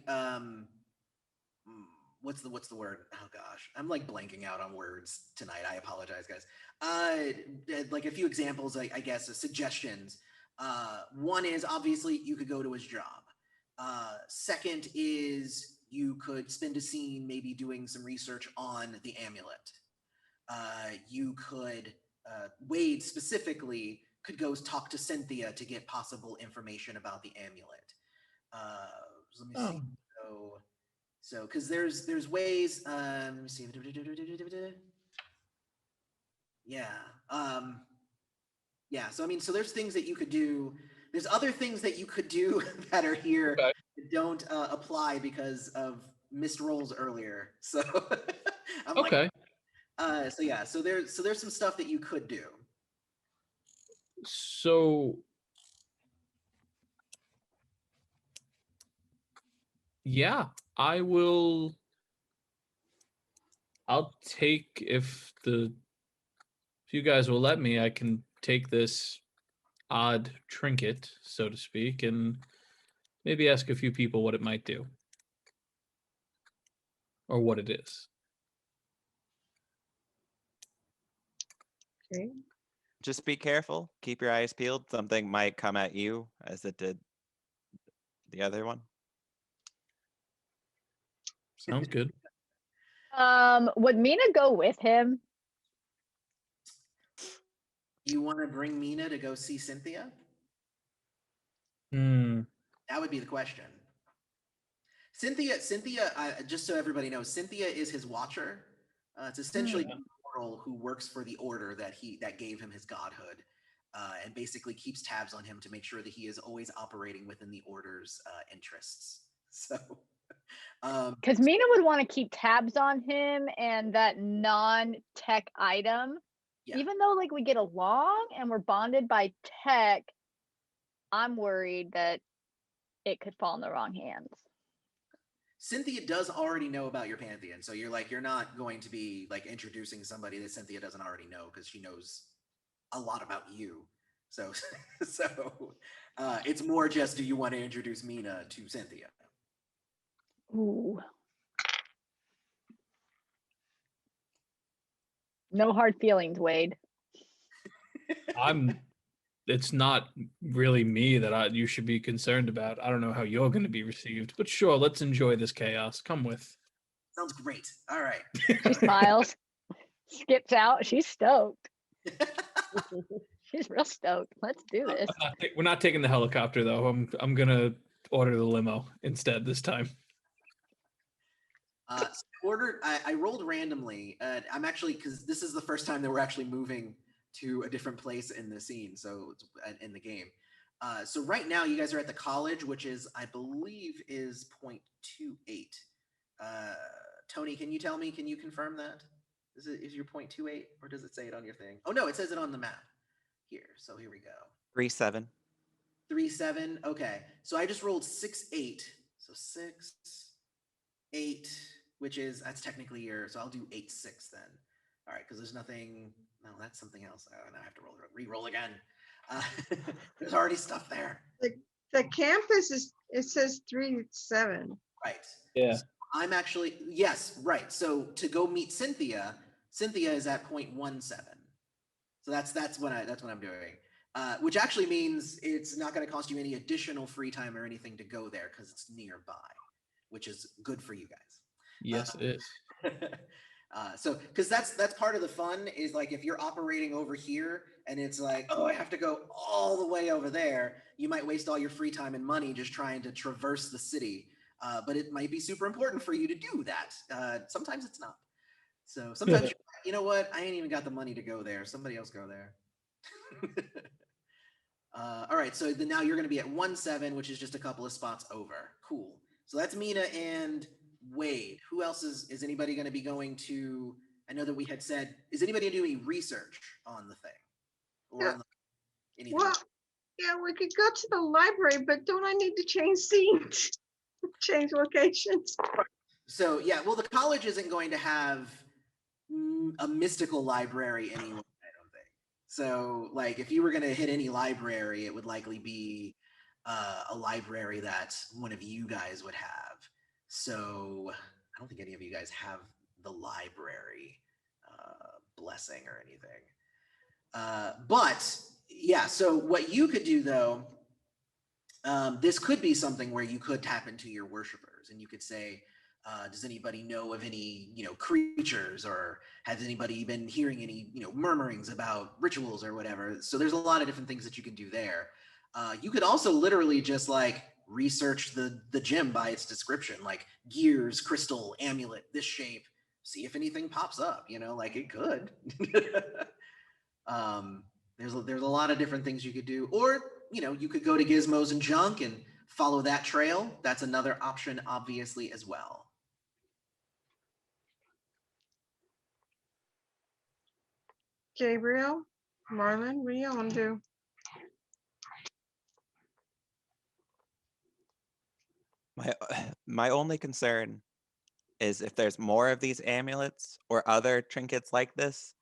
what's the word? Oh gosh, I'm like blanking out on words tonight. I apologize, guys. Like a few examples, I guess, suggestions. One is obviously you could go to his job. Second is you could spend a scene maybe doing some research on the amulet. You could Wade specifically could go talk to Cynthia to get possible information about the amulet. Let me see. So because there's ways. Let me see. Yeah. Yeah. So I mean, so there's things that you could do. There's other things that you could do that are here Okay. that don't apply because of missed rolls earlier. So I'm Okay. like, so yeah. So there's some stuff that you could do. So yeah, I'll take if you guys will let me, I can take this odd trinket, so to speak, and maybe ask a few people what it might do or what it is. Okay. Just be careful. Keep your eyes peeled. Something might come at you as it did the other one. Sounds good. Would Mina go with him? You want to bring Mina to go see Cynthia? Hmm. That would be the question. Cynthia, just so everybody knows, Cynthia is his watcher. It's essentially Yeah. the mortal who works for the order that gave him his godhood, and basically keeps tabs on him to make sure that he is always operating within the order's interests. So, Because Mina would want to keep tabs on him and that non-tech item. yeah. Even though like we get along and we're bonded by tech, I'm worried that it could fall in the wrong hands. Cynthia does already know about your pantheon, so you're not going to be like introducing somebody that Cynthia doesn't already know because she knows a lot about you. So it's more just, do you want to introduce Mina to Cynthia? Ooh. No hard feelings, Wade. It's not really me that you should be concerned about. I don't know how you're going to be received, but sure, let's enjoy this chaos. Come with. Sounds great. All right. She smiles, skips out. She's stoked. She's real stoked. Let's do this. We're not taking the helicopter though. I'm gonna order the limo instead this time. I rolled randomly. I'm actually, because this is the first time that we're actually moving to a different place in the scene, so in the game. So right now you guys are at the college, which is, I believe, is 0.28. Tony, can you tell me? Can you confirm that? Is your 0.28, or does it say it on your thing? Oh no, it says it on the map here. So here we go. 3-7. 3-7. Okay, so I just rolled 6-8. So 6, 8, which is, that's technically your, so I'll do 8-6 then. All right, because there's nothing. No, that's something else. Oh, now I have to re-roll again. There's already stuff there. The campus it says 3-7. Right. Yeah. So I'm actually, yes, right. So to go meet Cynthia is at 0.17. So that's what I'm doing. Which actually means it's not going to cost you any additional free time or anything to go there because it's nearby, which is good for you guys. Yes, it is. So, because that's part of the fun is like if you're operating over here and it's like, oh, I have to go all the way over there, you might waste all your free time and money just trying to traverse the city. But it might be super important for you to do that. Sometimes it's not. So sometimes you're like, you know what? I ain't even got the money to go there. Somebody else go there. All right, so then now you're going to be at 1-7, which is just a couple of spots over. Cool. So that's Mina and Wade. Who else is anybody going to be going to? I know that we had said, is anybody doing research on the thing? Or Yeah. on anything? Well, yeah, we could go to the library, but don't I need to change scenes? Change locations? So yeah, well, the college isn't going to have a mystical library anyway, I don't think. So like if you were going to hit any library, it would likely be a library that one of you guys would have. So I don't think any of you guys have the library blessing or anything. But yeah, so what you could do though, this could be something where you could tap into your worshipers and you could say, does anybody know of any, creatures, or has anybody been hearing any, murmurings about rituals or whatever? So there's a lot of different things that you can do there. You could also literally just like research the gem by its description, like gears, crystal, amulet, this shape, see if anything pops up, like it could. There's a lot of different things you could do, or you could go to Gizmos and Junk and follow that trail. That's another option, obviously, as well. Gabriel, Marlon, what do you want to do? My only concern is if there's more of these amulets or other trinkets like this,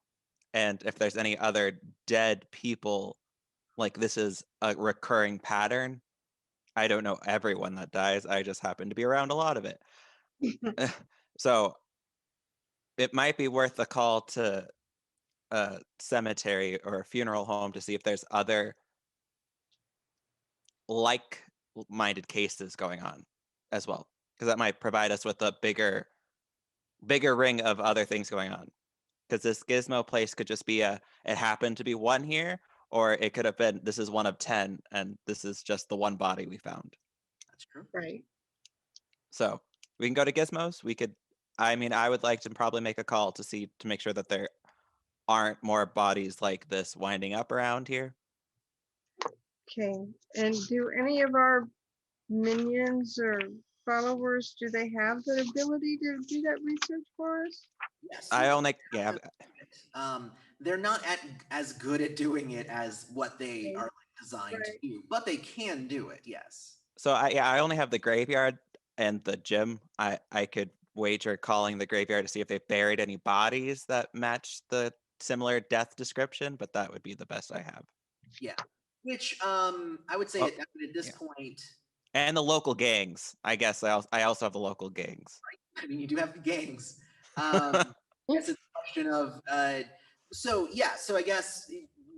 and if there's any other dead people, like this is a recurring pattern. I don't know everyone that dies. I just happen to be around a lot of it. So it might be worth a call to a cemetery or a funeral home to see if there's other like-minded cases going on as well, because that might provide us with a bigger ring of other things going on. Because this Gizmo place could just be it happened to be one here, or it could have been this is one of 10, and this is just the one body we found. That's true. Right. So we can go to Gizmos. I would like to probably make a call to make sure that there aren't more bodies like this winding up around here. Okay. And do any of our minions or followers, do they have the ability to do that research for us? Yes. They're not as good at doing it as what they are designed to do, but they can do it. Yes. So I only have the graveyard and the gym. I could wager calling the graveyard to see if they buried any bodies that match the similar death description, but that would be the best I have. Yeah. Which I would say at this point. And the local gangs. I guess I also have the local gangs. Right. I mean, you do have the gangs. It's a question of so I guess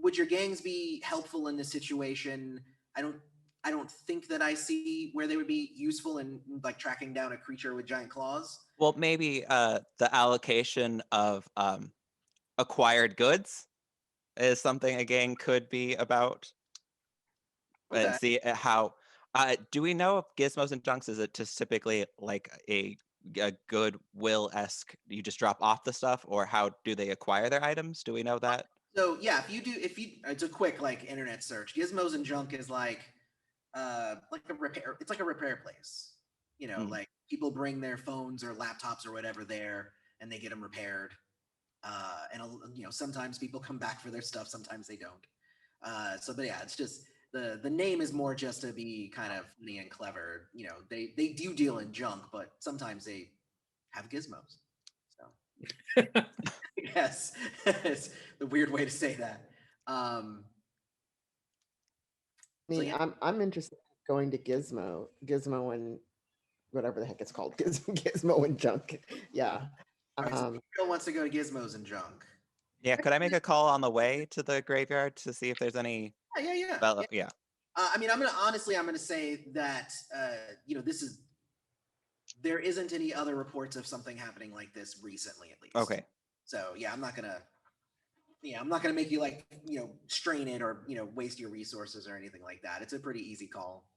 would your gangs be helpful in this situation? I don't think that I see where they would be useful in like tracking down a creature with giant claws. Well, maybe the allocation of acquired goods is something a gang could be about. Okay. And see how do we know if gizmos and junks is it just typically like a goodwill-esque, you just drop off the stuff, or how do they acquire their items? Do we know that? So yeah, it's a quick like internet search. Gizmos and junk is like a repair. It's like a repair place. Like people bring their phones or laptops or whatever there, and they get them repaired. And sometimes people come back for their stuff, sometimes they don't. But yeah, it's just the name is more just to be kind of funny and clever. They do deal in junk, but sometimes they have gizmos. So yes, it's the weird way to say that. I'm interested in going to Gizmo and whatever the heck it's called, Gizmo and junk. Yeah. So Bill wants to go to gizmos and junk. Yeah, could I make a call on the way to the graveyard to see if there's any? Yeah. I'm gonna say that there isn't any other reports of something happening like this recently, at least. Okay. So yeah, I'm not gonna make you strain it or waste your resources or anything like that. It's a pretty easy call.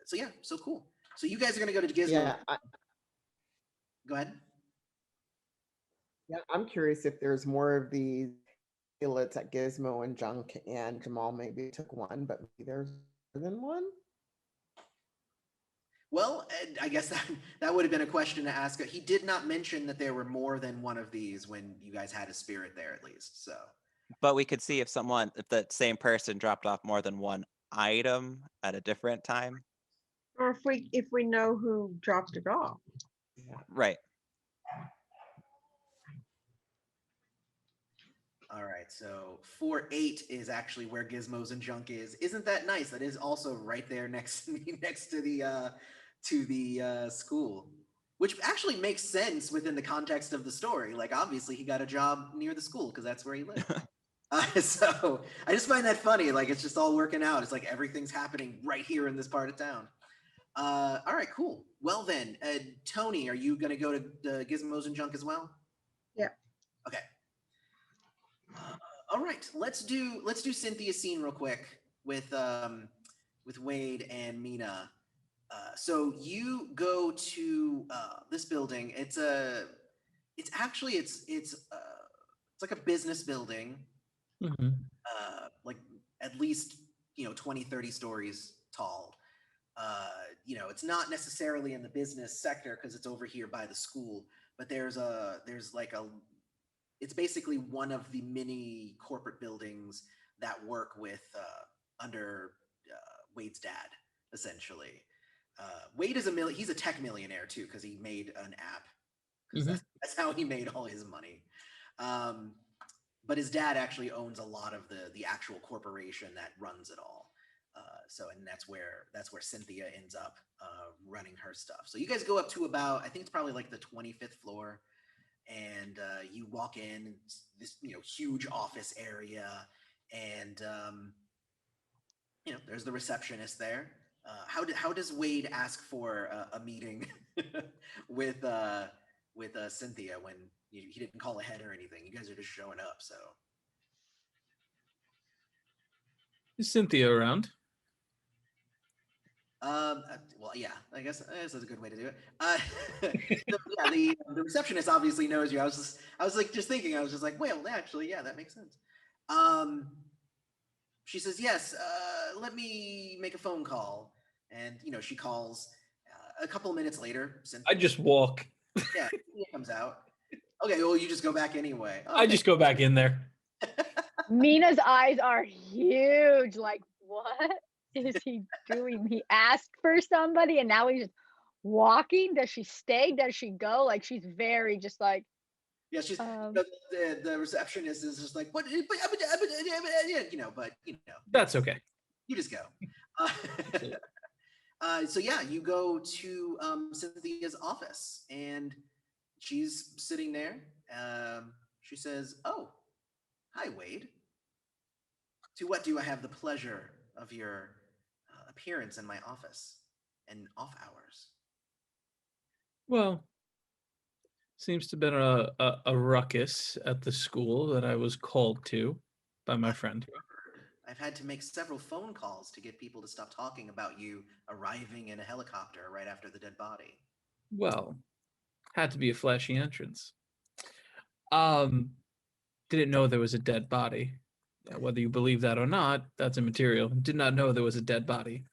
So cool. So you guys are gonna go to Gizmo. Yeah. Go ahead. Yeah, I'm curious if there's more of these billets at Gizmo and junk, and Jamal maybe took one, but maybe there's more than one. Well, I guess that would have been a question to ask. He did not mention that there were more than one of these when you guys had a spirit there, at least. So, but we could see if that same person dropped off more than one item at a different time, or if we know who dropped it off. Yeah. Right. All right, so 4-8 is actually where Gizmos and Junk is. Isn't that nice? That is also right there next to the school, which actually makes sense within the context of the story. Like, obviously, he got a job near the school because that's where he lived. So I just find that funny. Like, it's just all working out. It's like everything's happening right here in this part of town. All right, cool. Well then, Tony, are you gonna go to the Gizmos and Junk as well? Yeah. Okay. All right, let's do Cynthia's scene real quick with Wade and Mina. So you go to this building. It's like a business building, like at least 20, 30 stories tall. It's not necessarily in the business sector because it's over here by the school, but it's basically one of the many corporate buildings that work with under Wade's dad, essentially. Wade is he's a tech millionaire too, because he made an app. That's how he made all his money. But his dad actually owns a lot of the actual corporation that runs it all. And that's where Cynthia ends up running her stuff. So you guys go up to about, I think it's probably like the 25th floor. and you walk in this huge office area, and there's the receptionist there. How does Wade ask for a meeting with Cynthia when he didn't call ahead or anything? You guys are just showing up, so. Is Cynthia around? Well, yeah, I guess that's a good way to do it. The receptionist obviously knows you. I was just thinking. I was just like, well, actually, yeah, that makes sense. She says, yes. Let me make a phone call, and she calls. A couple of minutes later, I just walk. Yeah, Cynthia comes out. Okay, well, you just go back anyway. Okay. I just go back in there. Mina's eyes are huge. Like, what is he doing? He asked for somebody and now he's just walking. Does she stay? Does she go? Like, she's very just like. Yeah, she's the receptionist is just like, but That's okay. You just go. So yeah, you go to Cynthia's office, and she's sitting there. She says, "Oh, hi, Wade. To what do I have the pleasure of your appearance in my office and off hours?" Well, seems to have been a ruckus at the school that I was called to by my friend. I've had to make several phone calls to get people to stop talking about you arriving in a helicopter right after the dead body. Well, had to be a flashy entrance. Didn't know there was a dead body. Whether you believe that or not, that's immaterial. Did not know there was a dead body.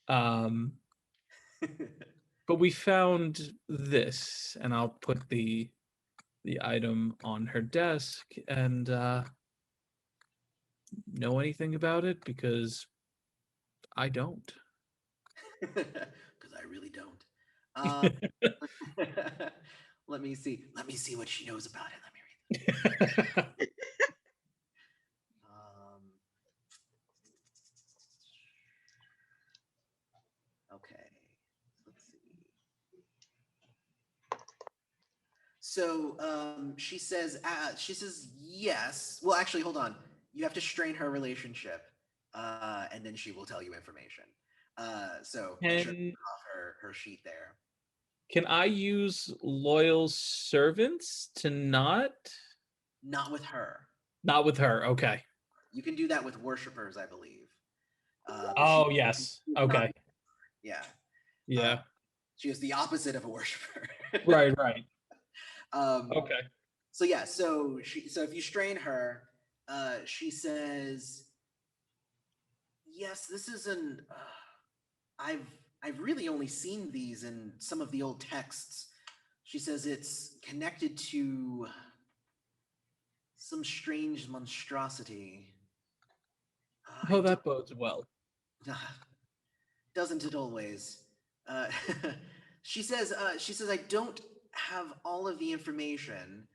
But we found this, and I'll put the item on her desk, and know anything about it because I don't. Because I really don't. Let me see. Let me see what she knows about it. Let me read. Okay. Let's see. So she says yes. Well, actually, hold on. You have to strain her relationship, and then she will tell you information. So make sure to turn off her sheet there. Can I use loyal servants to not? Not with her. Not with her. Okay. You can do that with worshipers, I believe. Oh, yes. Okay. Yeah. Yeah. She is the opposite of a worshiper. Right. Okay. So yeah, so if you strain her, she says, yes, this is an I've really only seen these in some of the old texts. She says it's connected to some strange monstrosity. Oh, that bodes well. Doesn't it always? She says I don't have all of the information,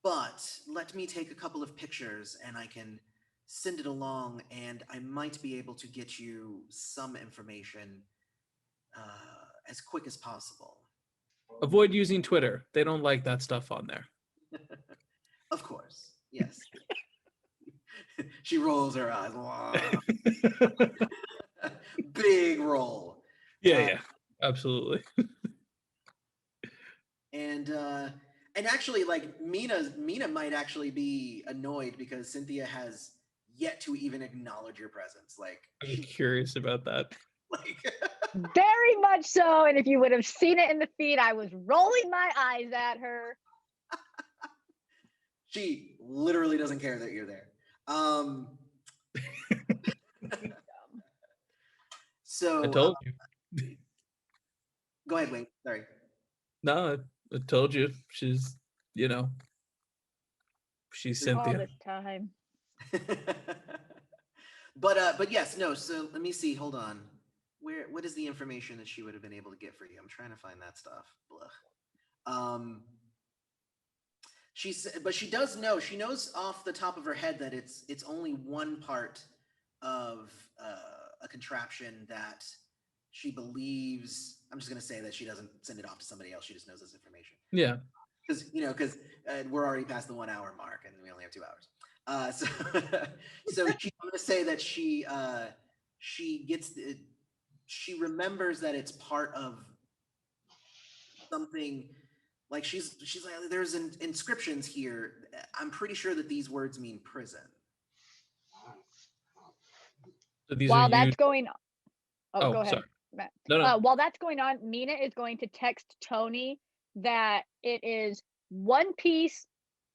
but let me take a couple of pictures and I can send it along, and I might be able to get you some information as quick as possible. Avoid using Twitter. They don't like that stuff on there. Of course, yes. She rolls her eyes. Big roll. Yeah, absolutely. And actually, like Mina might actually be annoyed because Cynthia has yet to even acknowledge your presence. Like, I'm curious about that. Like, very much so. And if you would have seen it in the feed, I was rolling my eyes at her. She literally doesn't care that you're there. So I told you. Go ahead, Wayne. Sorry. No, I told you. She's, she's Cynthia. All this time. But yes, no. So let me see. Hold on. What is the information that she would have been able to get for you? I'm trying to find that stuff. Blah. But she does know. She knows off the top of her head that it's only one part of a contraption that she believes. I'm just gonna say that she doesn't send it off to somebody else. She just knows this information. Yeah. because we're already past the 1 hour mark and we only have 2 hours. So I'm gonna say that she remembers that it's part of something. Like she's like, there's inscriptions here. I'm pretty sure that these words mean prison. So these While are that's used. going, Oh, go ahead, sorry. Matt. No. While that's going on, Mina is going to text Tony that it is one piece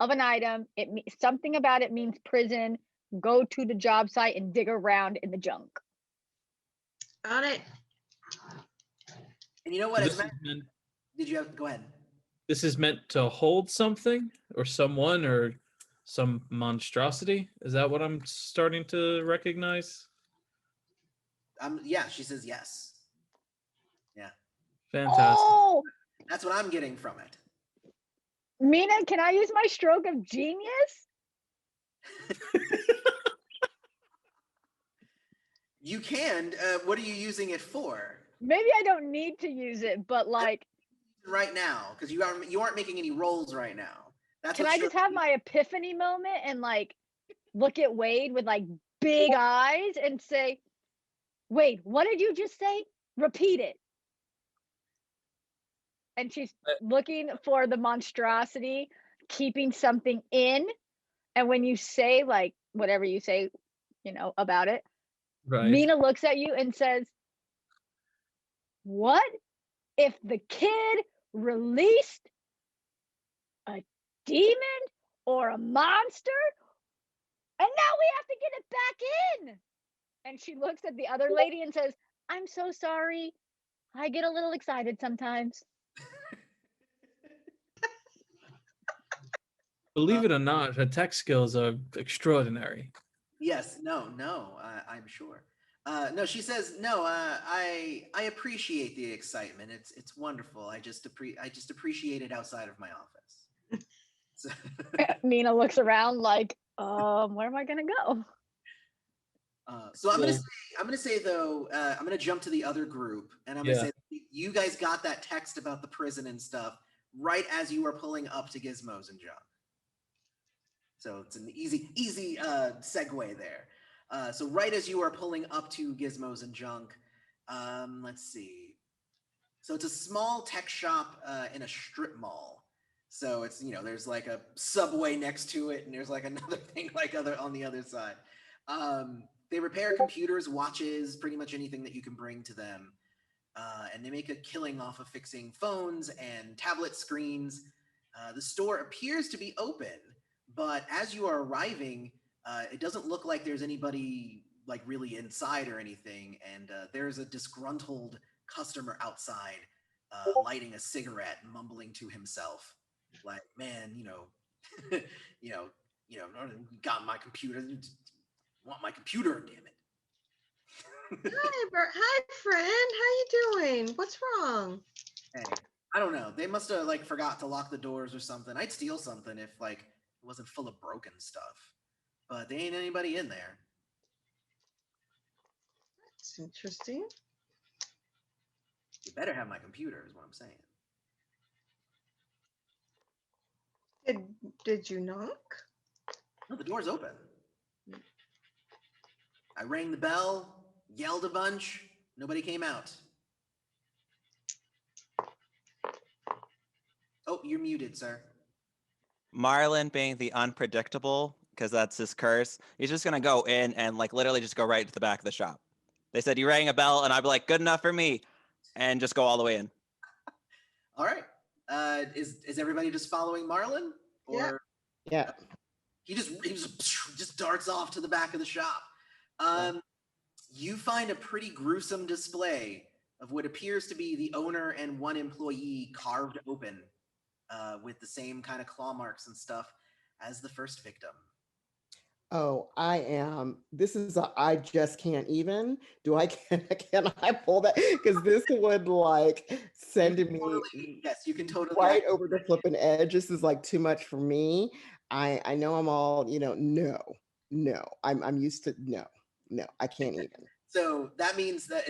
of an item. Something about it means prison. Go to the job site and dig around in the junk. On it. And you know what? So Did you have? Go ahead. this is meant to hold something or someone or some monstrosity. Is that what I'm starting to recognize? Yeah, she says yes. Yeah. Fantastic. Oh, That's what I'm getting from it. Mina, can I use my stroke of genius? You can. What are you using it for? Maybe I don't need to use it, but like right now, because you aren't making any rolls right now. Can I just have my epiphany moment and like look at Wade with like big eyes and say, Wade, what did you just say? Repeat it. And she's looking for the monstrosity, keeping something in. And when you say like whatever you say, about it, Right. Mina looks at you and says, what if the kid released a demon or a monster? And now we have to get it back in. And she looks at the other lady and says, I'm so sorry. I get a little excited sometimes. Believe it or not, her tech skills are extraordinary. Yes. No. I'm sure. No, she says no. I appreciate the excitement. It's wonderful. I just appreciate it outside of my office. So. Mina looks around like, where am I gonna go? So I'm gonna say though, I'm gonna jump to the other group, and I'm gonna say you guys got that text about the prison and stuff right as you were pulling up to Gizmos and junk. So it's an easy segue there. So right as you are pulling up to Gizmos and Junk, let's see. So it's a small tech shop in a strip mall. So it's, there's like a Subway next to it, and there's like another thing like on the other side. They repair computers, watches, pretty much anything that you can bring to them. And they make a killing off of fixing phones and tablet screens. The store appears to be open, but as you are arriving, it doesn't look like there's anybody like really inside or anything. And there's a disgruntled customer outside lighting a cigarette, mumbling to himself, like, "Man, got my computer. Want my computer, damn it." Hi, friend. How you doing? What's wrong? Hey, I don't know. They must have like forgot to lock the doors or something. I'd steal something if like it wasn't full of broken stuff. But there ain't anybody in there. It's interesting. You better have my computer, is what I'm saying. Did you knock? No, the door's open. I rang the bell, yelled a bunch, nobody came out. Oh, you're muted, sir. Marlon, being the unpredictable, because that's his curse, he's just gonna go in and like literally just go right to the back of the shop. They said you rang a bell, and I'd be like, good enough for me, and just go all the way in. All right. Is everybody just following Marlon? Or yeah. He just darts off to the back of the shop. You find a pretty gruesome display of what appears to be the owner and one employee carved open with the same kind of claw marks and stuff as the first victim. Oh, this is I just can't even. Can I pull that? Because this would like send me. Yes, you can totally. Right over the flipping edge. This is like too much for me. I know I'm all, no. I'm used to no. No, I can't even. So that means that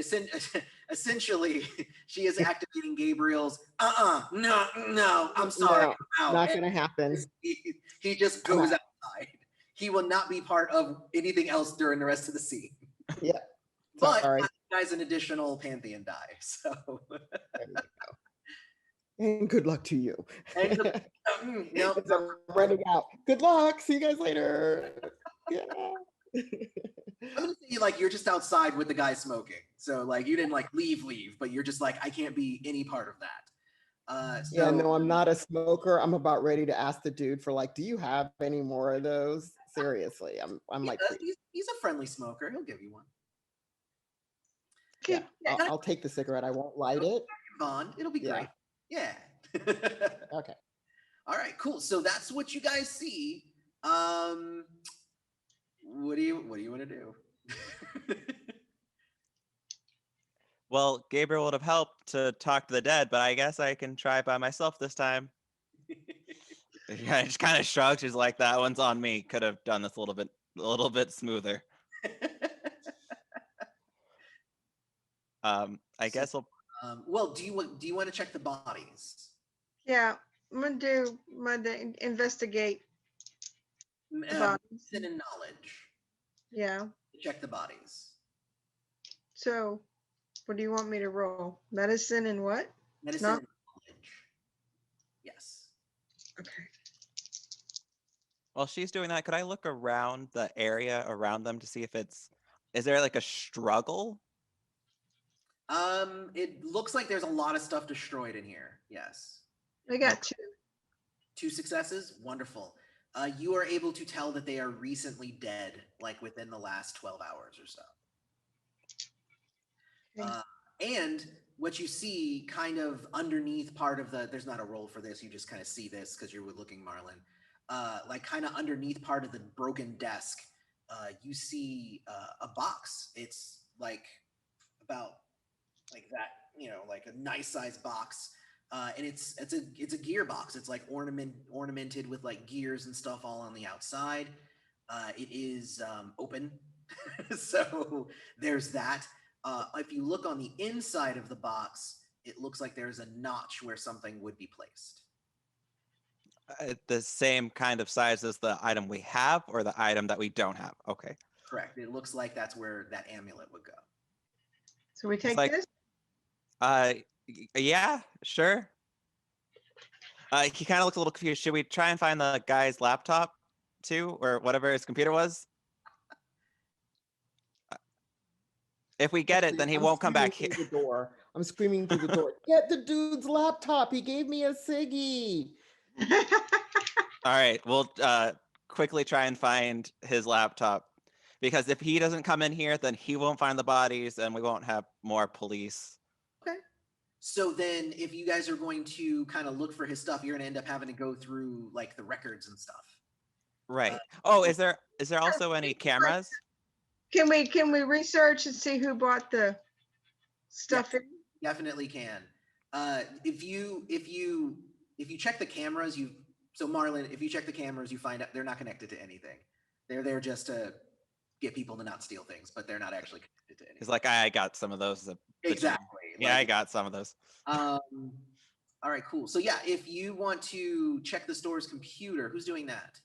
essentially she is activating Gabriel's, no, I'm sorry. No, I'm out. not And gonna happen. he just I'm goes out. outside. He will not be part of anything else during the rest of the scene. Yeah. But Sorry. that guy's an additional Pantheon die. So There you go. And good luck to you. and no, Because I'm running out. Good luck. See you guys later. Yeah. I'm gonna say like you're just outside with the guy smoking. So like you didn't like leave, but you're just like, I can't be any part of that. Yeah, no, I'm not a smoker. I'm about ready to ask the dude for like, do you have any more of those? Seriously, I'm like, he's a friendly smoker. He'll give you one. yeah, I'll take the cigarette. I won't light it. Bond. It'll be great. Yeah. Okay. All right, cool. So that's what you guys see. What do you want to do? Well, Gabriel would have helped to talk to the dead, but I guess I can try by myself this time. Yeah, just kind of shrugs. She's like, "That one's on me. Could have done this a little bit smoother." I guess I'll. Well, do you want to check the bodies? Yeah, I'm gonna do investigate the bodies. Medicine and knowledge. Yeah. Check the bodies. So, what do you want me to roll? Medicine and what? Medicine and knowledge. Yes. Okay. While she's doing that, could I look around the area around them to see if is there like a struggle? It looks like there's a lot of stuff destroyed in here. Yes. I got 2 successes. Wonderful. You are able to tell that they are recently dead, like within the last 12 hours or so. And what you see kind of underneath part of there's not a roll for this, you just kind of see this because you're looking, Marlon. Like kind of underneath part of the broken desk, you see a box. It's like about like that, like a nice sized box. And it's a gear box. It's like ornamented with like gears and stuff all on the outside. It is open. So there's that. If you look on the inside of the box, it looks like there's a notch where something would be placed. The same kind of size as the item we have, or the item that we don't have? Okay. Correct. It looks like that's where that amulet would go. So we take this? Yeah, sure. He kind of looks a little confused. Should we try and find the guy's laptop too, or whatever his computer was? If we get it, then he won't come back here. The door. I'm screaming through the door. Get the dude's laptop. He gave me a ciggy. All right, we'll quickly try and find his laptop, because if he doesn't come in here, then he won't find the bodies, and we won't have more police. Okay. So then, if you guys are going to kind of look for his stuff, you're going to end up having to go through like the records and stuff. Right. Is there also any cameras? Can we research and see who bought the stuff in? Definitely can. If you check the cameras, so Marlon, if you check the cameras, you find out they're not connected to anything. They're there just to get people to not steal things, but they're not actually connected to anything. It's like, I got some of those. Exactly. Yeah, I got some of those. All right, cool. So yeah, if you want to check the store's computer, who's doing that?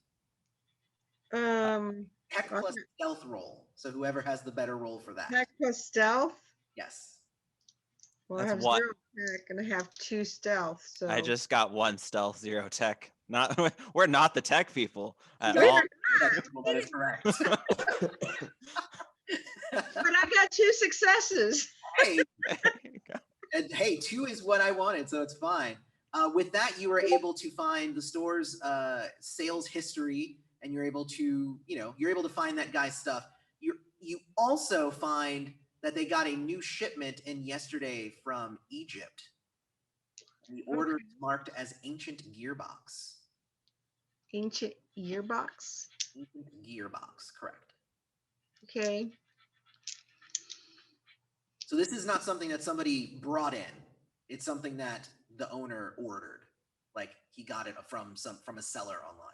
Tech plus stealth roll. So whoever has the better roll for that. Tech plus stealth? Yes. Well, I have 0 tech and I have 2 stealth. So I just got 1 stealth, 0 tech. We're not the tech people at all. That is correct. But I got 2 successes. Hey, and hey, 2 is what I wanted, so it's fine. With that, you were able to find the store's sales history, and you're able to find that guy's stuff. You also find that they got a new shipment in yesterday from Egypt. And the order is marked as Ancient Gearbox. Ancient Gearbox? Ancient Gearbox, correct. Okay. So this is not something that somebody brought in. It's something that the owner ordered. Like he got it from a seller online.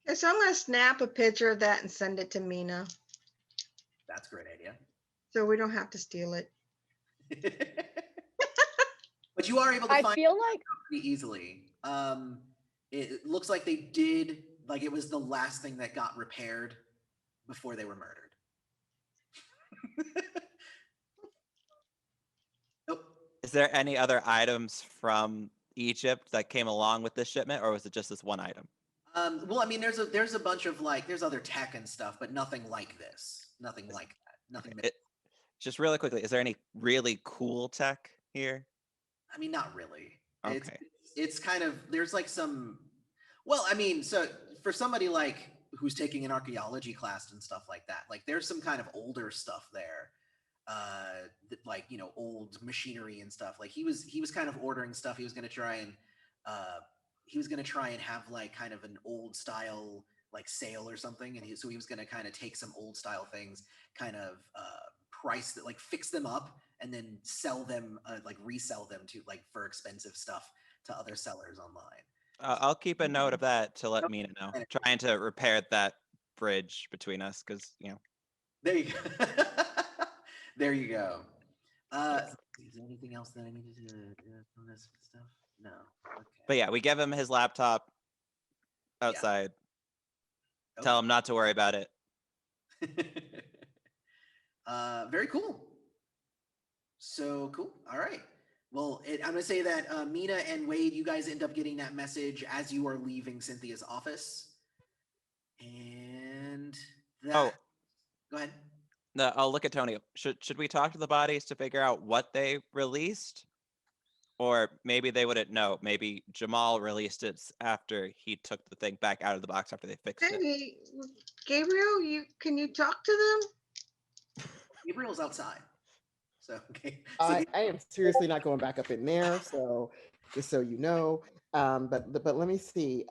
Okay, so I'm going to snap a picture of that and send it to Mina. That's a great idea. So we don't have to steal it. But you are able to I find feel like pretty easily. It looks like they did, like it was the last thing that got repaired before they were murdered. Nope. Is there any other items from Egypt that came along with this shipment, or was it just this one item? Well, I mean, there's a bunch of like there's other tech and stuff, but nothing like this. Nothing like that. Nothing. Just really quickly, is there any really cool tech here? I mean, not really. Okay. It's kind of there's like some. Well, I mean, so for somebody like who's taking an archaeology class and stuff like that, like there's some kind of older stuff there, like old machinery and stuff. Like he was kind of ordering stuff. He was going to try and have like kind of an old style like sale or something, and so he was going to kind of take some old style things, kind of price that, like fix them up and then sell them, like resell them to like for expensive stuff to other sellers online. I'll keep a note of that to let Mina know. Trying to repair that bridge between us, because There you go. There you go. Is there anything else that I needed to on this stuff? No. Okay. But yeah, we give him his laptop outside. Yeah. Tell him not to worry about it. Very cool. So cool. All right. Well, I'm going to say that Mina and Wade, you guys end up getting that message as you are leaving Cynthia's office. And that. Go ahead. No, I'll look at Tony. Should we talk to the bodies to figure out what they released? Or maybe they wouldn't know. Maybe Jamal released it after he took the thing back out of the box after they fixed it. Hey, Gabriel, can you talk to them? Gabriel's outside. So, okay. I am seriously not going back up in there. So just so you know, but let me see.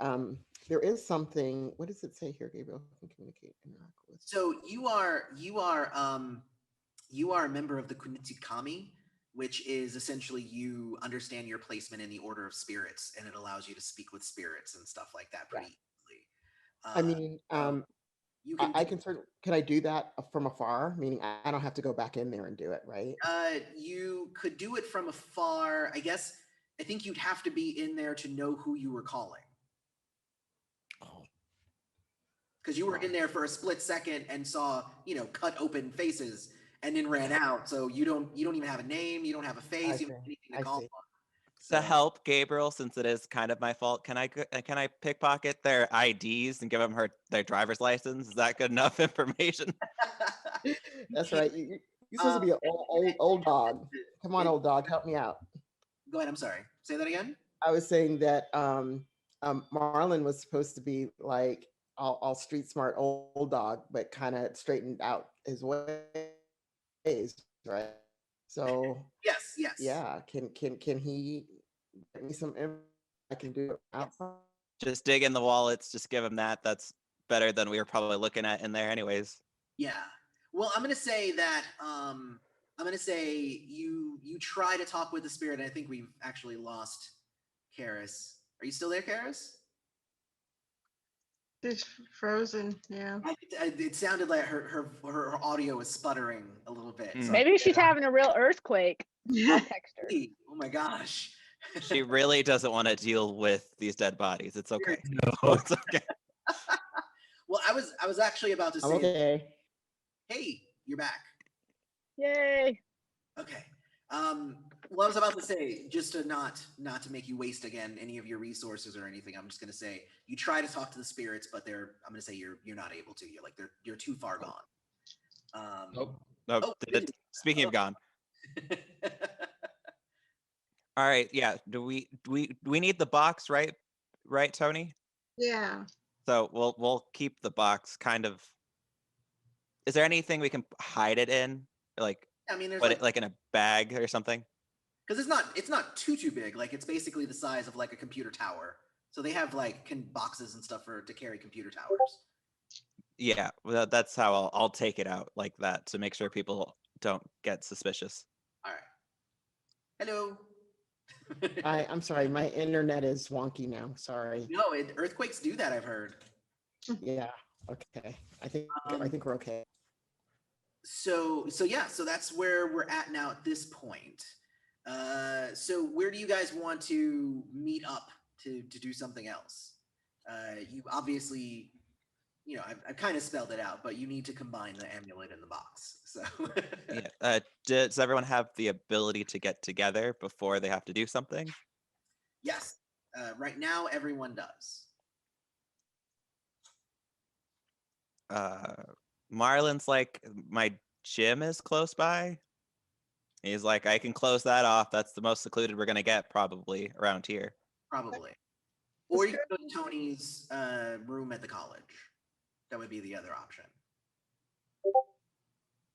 There is something. What does it say here, Gabriel? Can communicate. Interact with. So you are a member of the Kunitsu-kami, which is essentially you understand your placement in the order of spirits, and it allows you to speak with spirits and stuff like that pretty easily. I mean, you can. Can I do that from afar? Meaning, I don't have to go back in there and do it, right? You could do it from afar. I guess. I think you'd have to be in there to know who you were calling. Because you were in there for a split second and saw, cut open faces, and then ran out. So you don't even have a name, you don't have a face, you don't have anything to call on. To help Gabriel, since it is kind of my fault, can I pickpocket their IDs and give them their driver's license? Is that good enough information? That's right. You're supposed to be an old dog. Come on, old dog, help me out. Go ahead. I'm sorry. Say that again. I was saying that Marlon was supposed to be like all street smart old dog, but kind of straightened out his ways, right? So yes. Yeah. Can he get me some info? I can do it outside. Just dig in the wallets. Just give him that. That's better than we were probably looking at in there, anyways. Yeah. Well, I'm gonna say that you try to talk with the spirit. And I think we've actually lost Karis. Are you still there, Karis? It's frozen. Yeah. It sounded like her audio was sputtering a little bit. So maybe she's having a real earthquake. I'll text her. Oh my gosh. She really doesn't want to deal with these dead bodies. It's okay. No. It's okay. Well, I was actually about to say, Okay. Hey, you're back. Yay. Okay. Well, I was about to say, just to not to make you waste again any of your resources or anything, I'm just gonna say you try to talk to the spirits, but I'm gonna say you're not able to. You're too far gone. Nope. Speaking of gone. All right. Yeah. Do we need the box, right? Right, Tony? Yeah. So we'll keep the box. Kind of. Is there anything we can hide it in? Like, I mean, there's put it like in a bag or something? Because it's not too big. Like, it's basically the size of like a computer tower. So they have like boxes and stuff to carry computer towers. Yeah, well, that's how I'll take it out like that to make sure people don't get suspicious. All right. Hello. I'm sorry, my internet is wonky now. Sorry. No, earthquakes do that, I've heard. Yeah. Okay. I think we're okay. So yeah, so that's where we're at now at this point. So where do you guys want to meet up to do something else? You obviously, you know, I've kind of spelled it out, but you need to combine the amulet and the box. So Yeah. Does everyone have the ability to get together before they have to do something? yes, right now everyone does. Marlon's like, my gym is close by. He's like, I can close that off. That's the most secluded we're gonna get probably around here. Probably. Or you can go to Tony's room at the college. That would be the other option.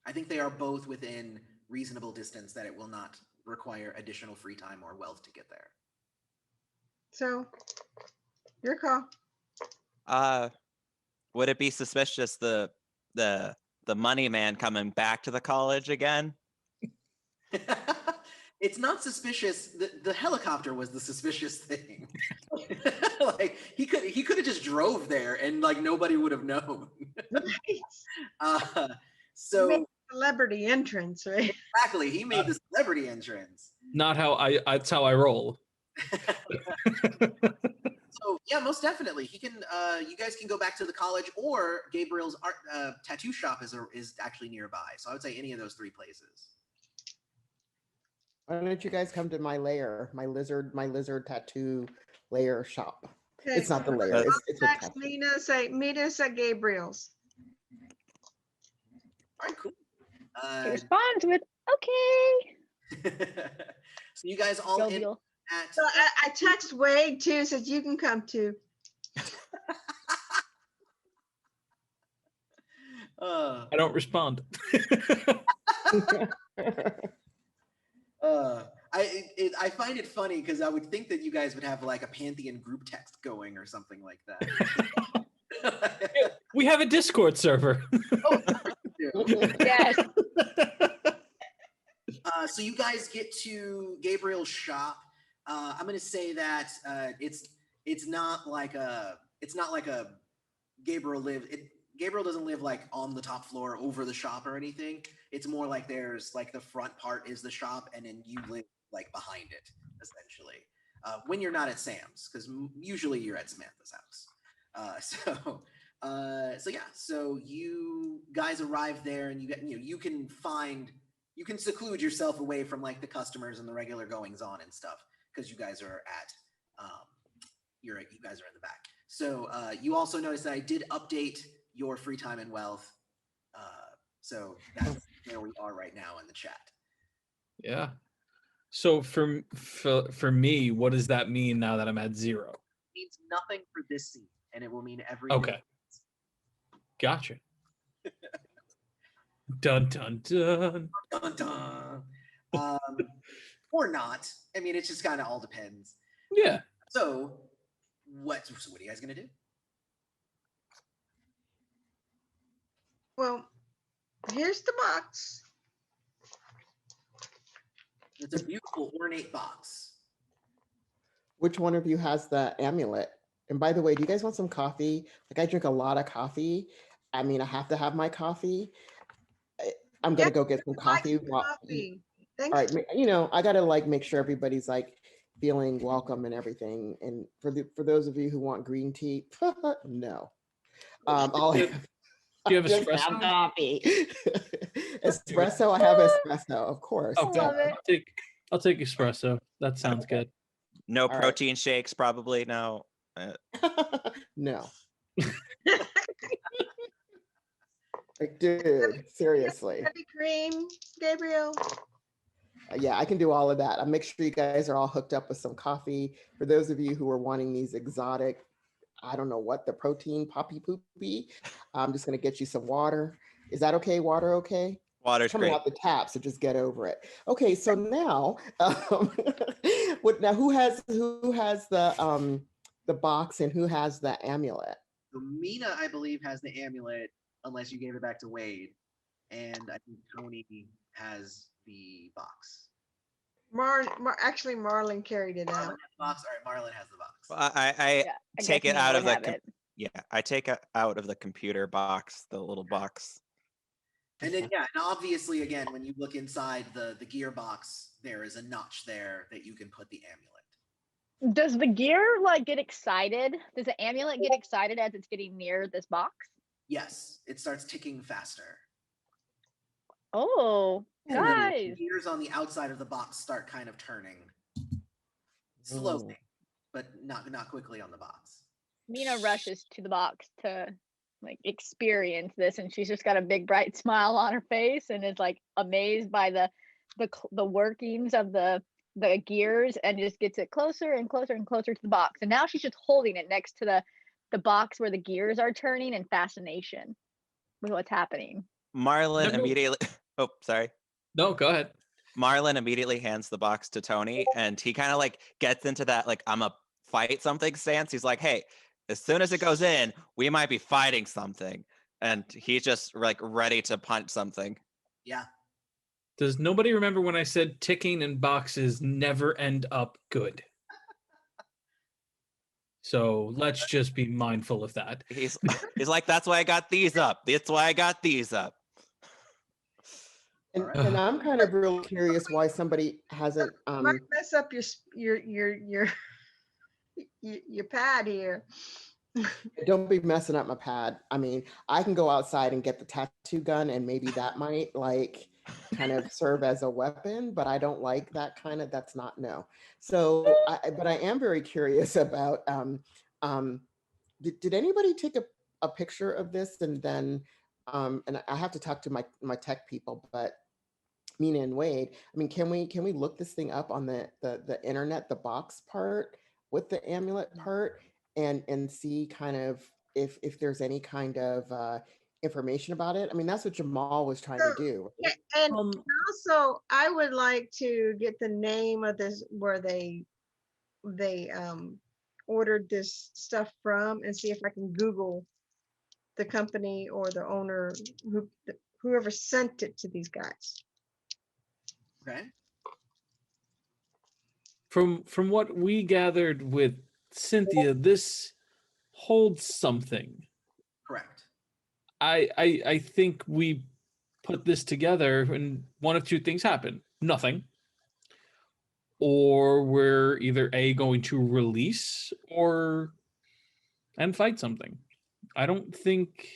I think they are both within reasonable distance that it will not require additional free time or wealth to get there. So, your call. Would it be suspicious the money man coming back to the college again? It's not suspicious. The helicopter was the suspicious thing. Like he could have just drove there and like nobody would have known. So Celebrity entrance, right? exactly, he made the celebrity entrance. Not how that's how I roll. So yeah, most definitely, he can. You guys can go back to the college, or Gabriel's art tattoo shop is actually nearby. So I would say any of those three places. Why don't you guys come to my lair, my lizard tattoo lair shop? Okay. It's not the lair. It's a Text tattoo. Mina, say meet us at Gabriel's. All right, cool. He responds with, okay. So you guys all in Jovial. at. So I text Wade too, says you can come too. I don't respond. I find it funny because I would think that you guys would have like a Pantheon group text going or something like that. We have a Discord server. Oh, Yes. So you guys get to Gabriel's shop. I'm gonna say that it's not like a Gabriel Gabriel doesn't live like on the top floor over the shop or anything. It's more like there's like the front part is the shop, and then you live like behind it, essentially. When you're not at Sam's, because usually you're at Samantha's house. So yeah, so you guys arrive there, and you can seclude yourself away from like the customers and the regular goings on and stuff, because you guys are at you guys are in the back. So you also notice that I did update your free time and wealth. So that's where we are right now in the chat. Yeah. So for me, what does that mean now that I'm at 0? It means nothing for this scene, and it will mean every. Okay. Gotcha. Dun dun dun. Dun, dun. Or not. I mean, it just kind of all depends. Yeah. So what are you guys gonna do? Well, here's the box. It's a beautiful ornate box. Which one of you has the amulet? And by the way, do you guys want some coffee? Like I drink a lot of coffee. I mean, I have to have my coffee. I'm gonna go get some coffee. Thanks. All right, I gotta like make sure everybody's like feeling welcome and everything. And for those of you who want green tea, no. Do you have espresso? Coffee. Espresso. I have espresso, of course. Oh, Love it. I'll take espresso. That sounds good. No All right. protein shakes, probably. No. No. Like, dude, seriously. Heavy cream, Gabriel. Yeah, I can do all of that. I'll make sure you guys are all hooked up with some coffee. For those of you who are wanting these exotic, I don't know what, the protein poppy poopy, I'm just going to get you some water. Is that okay? Water okay? Water's coming great. out the tap, so just get over it. Okay, so now, now who has the box and who has the amulet? So Mina, I believe, has the amulet, unless you gave it back to Wade, and I think Tony has the box. Actually, Marlon carried it Marlon out. has the box. All right, Marlon has the box. Well, I Yeah, I take guess it Mina out of would the have it. I take it out of the computer box, the little box. And then yeah, and obviously again, when you look inside the gearbox, there is a notch there that you can put the amulet. Does the gear like get excited? Does the amulet get excited as it's getting near this box? Yes, it starts ticking faster. Oh, And then the guys. gears on the outside of the box start kind of turning slowly, but not quickly on the box. Mina rushes to the box to like experience this, and she's just got a big bright smile on her face and is like amazed by the workings of the gears, and just gets it closer and closer and closer to the box. And now she's just holding it next to the box where the gears are turning in fascination with what's happening. Marlon No. immediately. Oh, sorry. No, go ahead. Marlon immediately hands the box to Tony, and he kind of like gets into that like I'm a fight something stance. He's like, "Hey, as soon as it goes in, we might be fighting something," and he's just like ready to punch something. Yeah. Does nobody remember when I said ticking in boxes never end up good? So let's just be mindful of that. He's like, "That's why I got these up. That's why I got these up." And I'm kind of real curious why somebody hasn't Might mess up your pad here. don't be messing up my pad. I mean, I can go outside and get the tattoo gun and maybe that might like kind of serve as a weapon, but I don't like that kind of, that's not no. So but I am very curious about did anybody take a picture of this and then and I have to talk to my tech people, but Mina and Wade, I mean, can we look this thing up on the internet, the box part with the amulet part, and see kind of if there's any kind of information about it? I mean, that's what Jamal was trying to do. Yeah, and also I would like to get the name of this where they ordered this stuff from and see if I can Google the company or the owner, whoever sent it to these guys. Okay. From what we gathered with Cynthia, this holds something. Correct. I think we put this together and one of two things happen. Nothing. Or we're either A, going to release and fight something. I don't think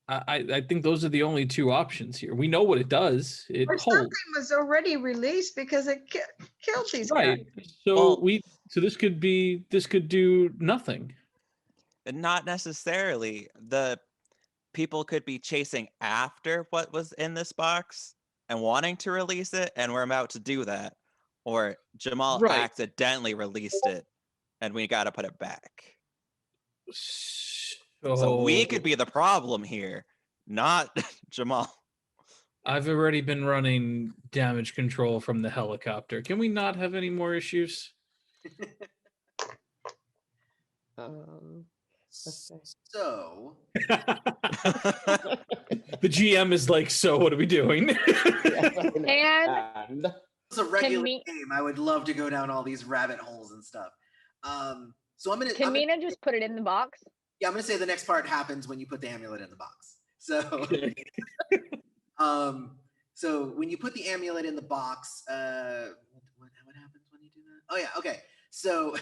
I think those are the only two options here. We know what it does. It Or holds. something was already released because it killed these Right. guys. So Well, this could do nothing. not necessarily. The people could be chasing after what was in this box and wanting to release it, and we're about to do that. Or Jamal Right. accidentally released it, and we got to put it back. So we could be the problem here, not Jamal. I've already been running damage control from the helicopter. Can we not have any more issues? So The GM is like, so what are we doing? And it's a regular me- game. I would love to go down all these rabbit holes and stuff. So I'm gonna. Mina just put it in the box? Yeah, I'm gonna say the next part happens when you put the amulet in the box. So, so when you put the amulet in the box, what happens when you do that? Oh yeah, okay. So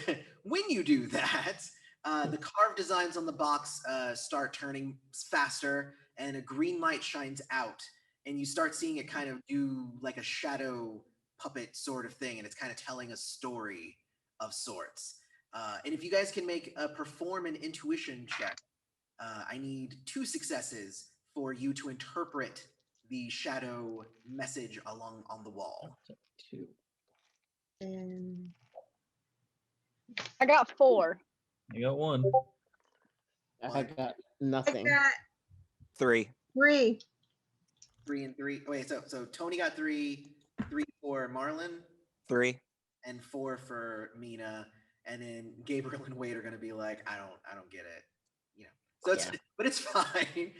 when you do that, the carved designs on the box start turning faster, and a green light shines out, and you start seeing it kind of do like a shadow puppet sort of thing, and it's kind of telling a story of sorts. And if you guys can perform an intuition check, I need 2 successes for you to interpret the shadow message along on the wall. 2. And I got 4. I got 1. I got I nothing. got 3. 3. 3 and 3. Wait, so Tony got 3, 3 for Marlon, 3. and 4 for Mina, and then Gabriel and Wade are going to be like, I don't get it, you know. So it's, but it's fine.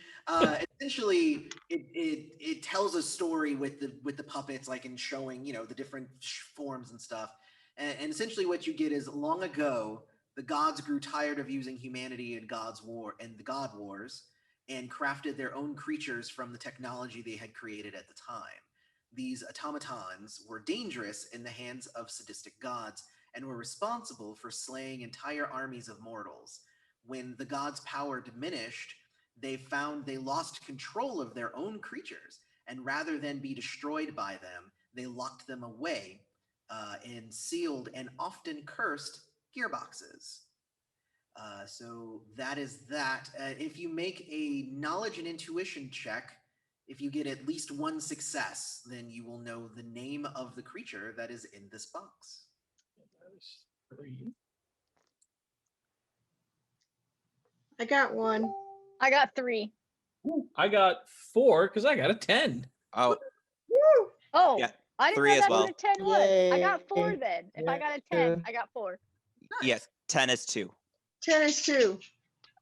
Essentially, it tells a story with the puppets, like in showing, you know, the different forms and stuff. And essentially, what you get is long ago, the gods grew tired of using humanity in the God Wars, and crafted their own creatures from the technology they had created at the time. These automatons were dangerous in the hands of sadistic gods and were responsible for slaying entire armies of mortals. When the gods' power diminished, they found they lost control of their own creatures, and rather than be destroyed by them, they locked them away in sealed and often cursed gearboxes. So that is that. If you make a knowledge and intuition check, if you get at least one success, then you will know the name of the creature that is in this box. I got one. I got 3. I got 4 because I got a 10. Oh, Woo! Oh, yeah, I didn't 3 know as that's well. what a 10 was. I got 4 Yay. then. If I got a Yeah. 10, I got 4. Yes, 10 is 2. 10 is 2.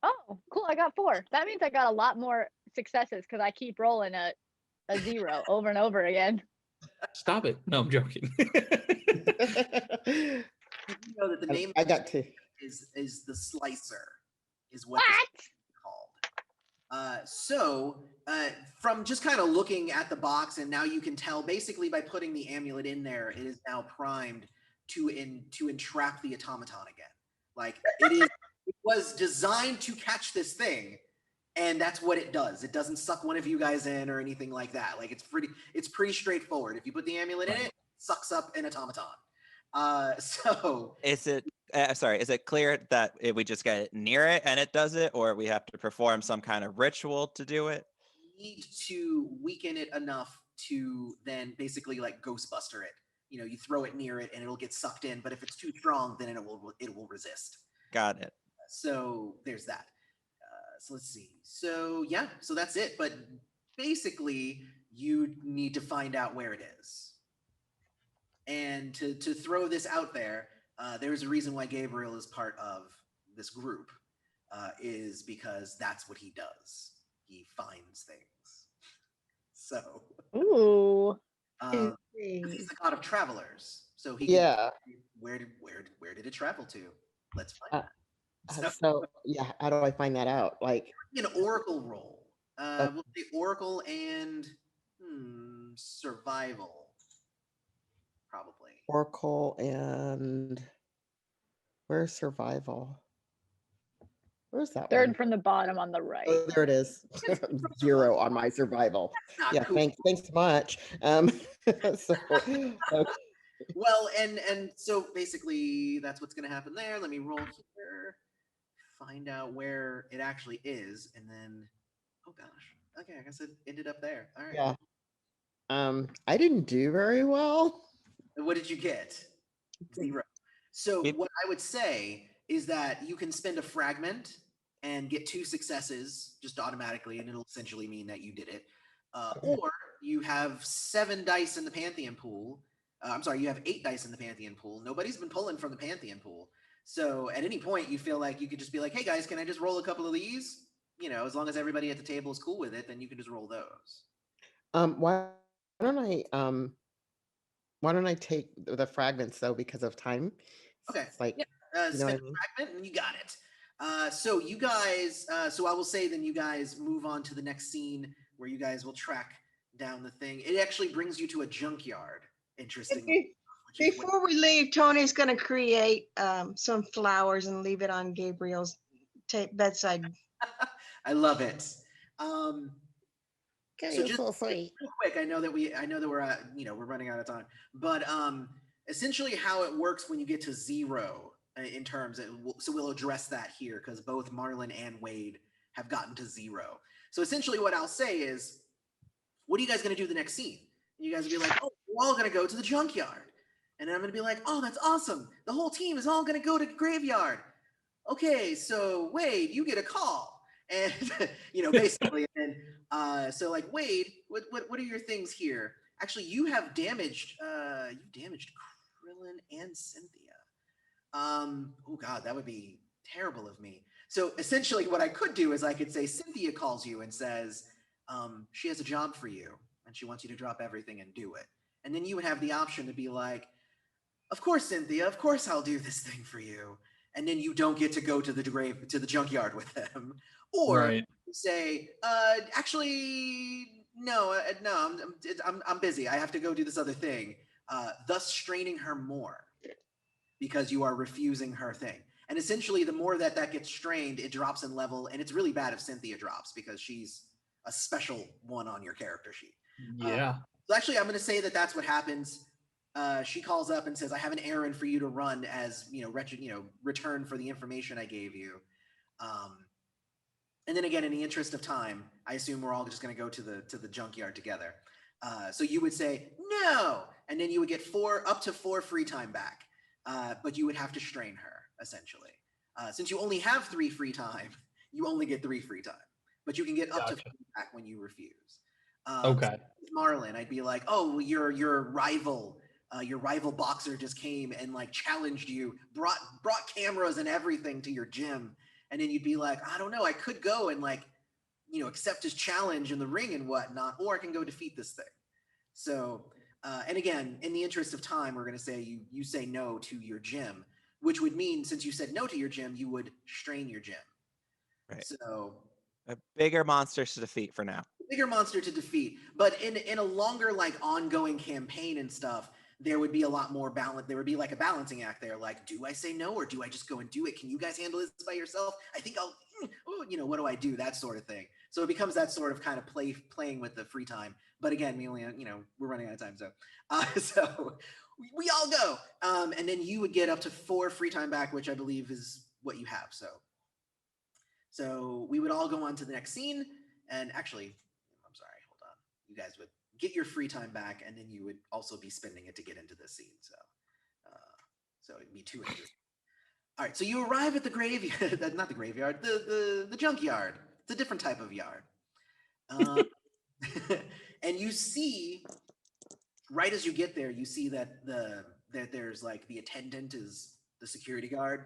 Oh, cool. I got 4. That means I got a lot more successes because I keep rolling a 0 over and over again. Stop it. No, I'm joking. You know that the name I got 2. is the Slicer, is what What? this is called. So from just kind of looking at the box, and now you can tell basically by putting the amulet in there, it is now primed to entrap the automaton again. Like it was designed to catch this thing, and that's what it does. It doesn't suck one of you guys in or anything like that. Like it's pretty straightforward. If you put the amulet in it sucks up an automaton. So Is it is it clear that we just get near it and it does it, or we have to perform some kind of ritual to do it? need to weaken it enough to then basically like Ghostbuster it. You know, you throw it near it and it'll get sucked in, but if it's too strong, then it will resist. Got it. So there's that. So let's see. So yeah, so that's it. But basically, you need to find out where it is. And to throw this out there, there's a reason why Gabriel is part of this group, is because that's what he does. He finds things. So Ooh. he's the god of travelers. So he Yeah. where did it travel to? Let's find that. So yeah, how do I find that out? Like An oracle roll. We'll say oracle and survival, probably. Oracle and where's survival? Where's that 3rd one? from the bottom on the right. Oh, there it is. 0 on my survival. Not Yeah, cool. thanks so much. So okay. Well, and so basically that's what's going to happen there. Let me roll here, find out where it actually is, and then oh gosh, okay, I guess it ended up there. All right. Yeah. I didn't do very well. What did you get? 0. So what I would say is that you can spend a fragment and get 2 successes just automatically, and it'll essentially mean that you did it. Or you have 7 dice in the Pantheon pool. I'm sorry, you have 8 dice in the Pantheon pool. Nobody's been pulling from the Pantheon pool. So at any point, you feel like you could just be like, hey guys, can I just roll a couple of these? You know, as long as everybody at the table is cool with it, then you can just roll those. Why don't I take the fragments though because of time? Okay. It's like Yeah. you know what Spend I mean? a fragment and you got it. So you guys, so I will say then you guys move on to the next scene where you guys will track down the thing. It actually brings you to a junkyard. Interestingly. Before we leave, Tony's going to create some flowers and leave it on Gabriel's bedside. I love it. So just so sweet. real quick, I know that we're we're running out of time, but essentially how it works when you get to 0 in terms of, so we'll address that here because both Marlon and Wade have gotten to 0. So essentially what I'll say is, what are you guys going to do the next scene? And you guys will be like, oh, we're all going to go to the junkyard. And then I'm going to be like, oh, that's awesome. The whole team is all going to go to the graveyard. Okay, so Wade, you get a call. And, basically, and so like, Wade, what are your things here? Actually, you have damaged, Krillin and Cynthia. Oh God, that would be terrible of me. So essentially what I could do is I could say Cynthia calls you and says, she has a job for you and she wants you to drop everything and do it. And then you would have the option to be like, of course, Cynthia, of course I'll do this thing for you. And then you don't get to go to the junkyard with them. Or Right. say, actually, no, I'm busy. I have to go do this other thing. Thus straining her more because you are refusing her thing. And essentially, the more that gets strained, it drops in level. And it's really bad if Cynthia drops because she's a special one on your character sheet. Yeah. So actually, I'm going to say that that's what happens. She calls up and says, "I have an errand for you to run as return for the information I gave you." And then again, in the interest of time, I assume we're all just going to go to the junkyard together. So you would say no, and then you would get up to four free time back, but you would have to strain her essentially. Since you only have 3 free time, you only get 3 free time, but you can get up to 4 back when you refuse. Okay. So Marlon, I'd be like, "Oh, your rival boxer just came and like challenged you, brought cameras and everything to your gym." And then you'd be like, "I don't know, I could go and like, accept his challenge in the ring and whatnot, or I can go defeat this thing." So, and again, in the interest of time, we're going to say you say no to your gym, which would mean since you said no to your gym, you would strain your gym. Right. So a bigger monster to defeat for now. Bigger monster to defeat, but in a longer like ongoing campaign and stuff, there would be a lot more balance. There would be like a balancing act there. Like, do I say no or do I just go and do it? Can you guys handle this by yourself? I think I'll, what do I do? That sort of thing. So it becomes that sort of kind of playing with the free time. But again, we only, we're running out of time. So we all go. And then you would get up to 4 free time back, which I believe is what you have. So we would all go on to the next scene. And actually, I'm sorry, hold on. You guys would get your free time back, and then you would also be spending it to get into this scene. So it'd be 2 inches. All right, so you arrive at the graveyard, not the graveyard, the junkyard. It's a different type of yard. And you see, right as you get there, you see that there's like the attendant is the security guard.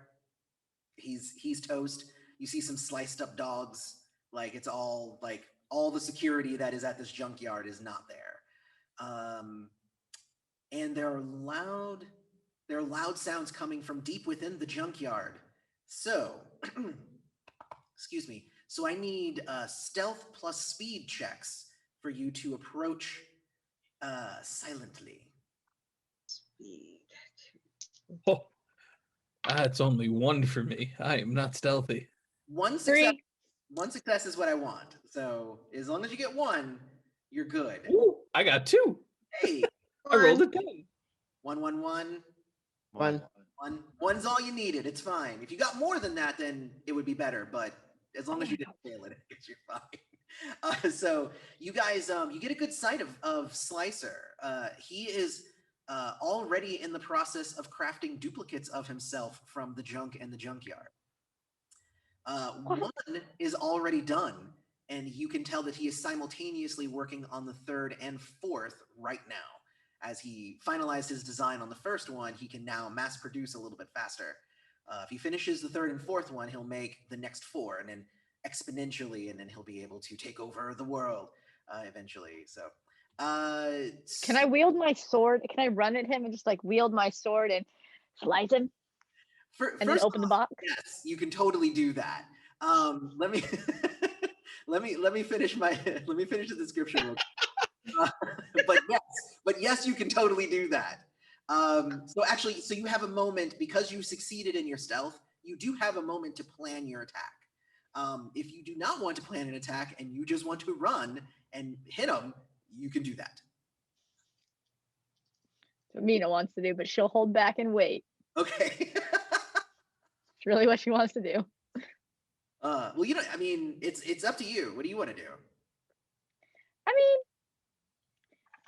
He's toast. You see some sliced up dogs. Like it's all like all the security that is at this junkyard is not there. And there are loud sounds coming from deep within the junkyard. So, excuse me. So I need stealth plus speed checks for you to approach silently. Speed. Oh, that's only 1 for me. I am not stealthy. One 3. success is what I want. So as long as you get 1, you're good. Ooh, I got 2. Hey, I rolled a 10. 1, 1, 1. 1. 1's all you needed. It's fine. If you got more than that, then it would be better. But as long as you didn't fail it, you're fine. So you guys, you get a good sight of Slicer. He is already in the process of crafting duplicates of himself from the junk and the junkyard. One is already done, and you can tell that he is simultaneously working on the 3rd and 4th right now. As he finalized his design on the first one, he can now mass produce a little bit faster. If he finishes the 3rd and 4th one, he'll make the next 4, and then exponentially, and then he'll be able to take over the world eventually. So, Can I wield my sword? Can I run at him and just like wield my sword and slice him and then open the box? Yes, you can totally do that. Let me let me finish the description real quick. But yes, you can totally do that. So you have a moment because you succeeded in your stealth. You do have a moment to plan your attack. If you do not want to plan an attack and you just want to run and hit them, you can do that. That's what Mina wants to do, but she'll hold back and wait. Okay. It's really what she wants to do. Well, I mean, it's up to you. What do you want to do? I mean,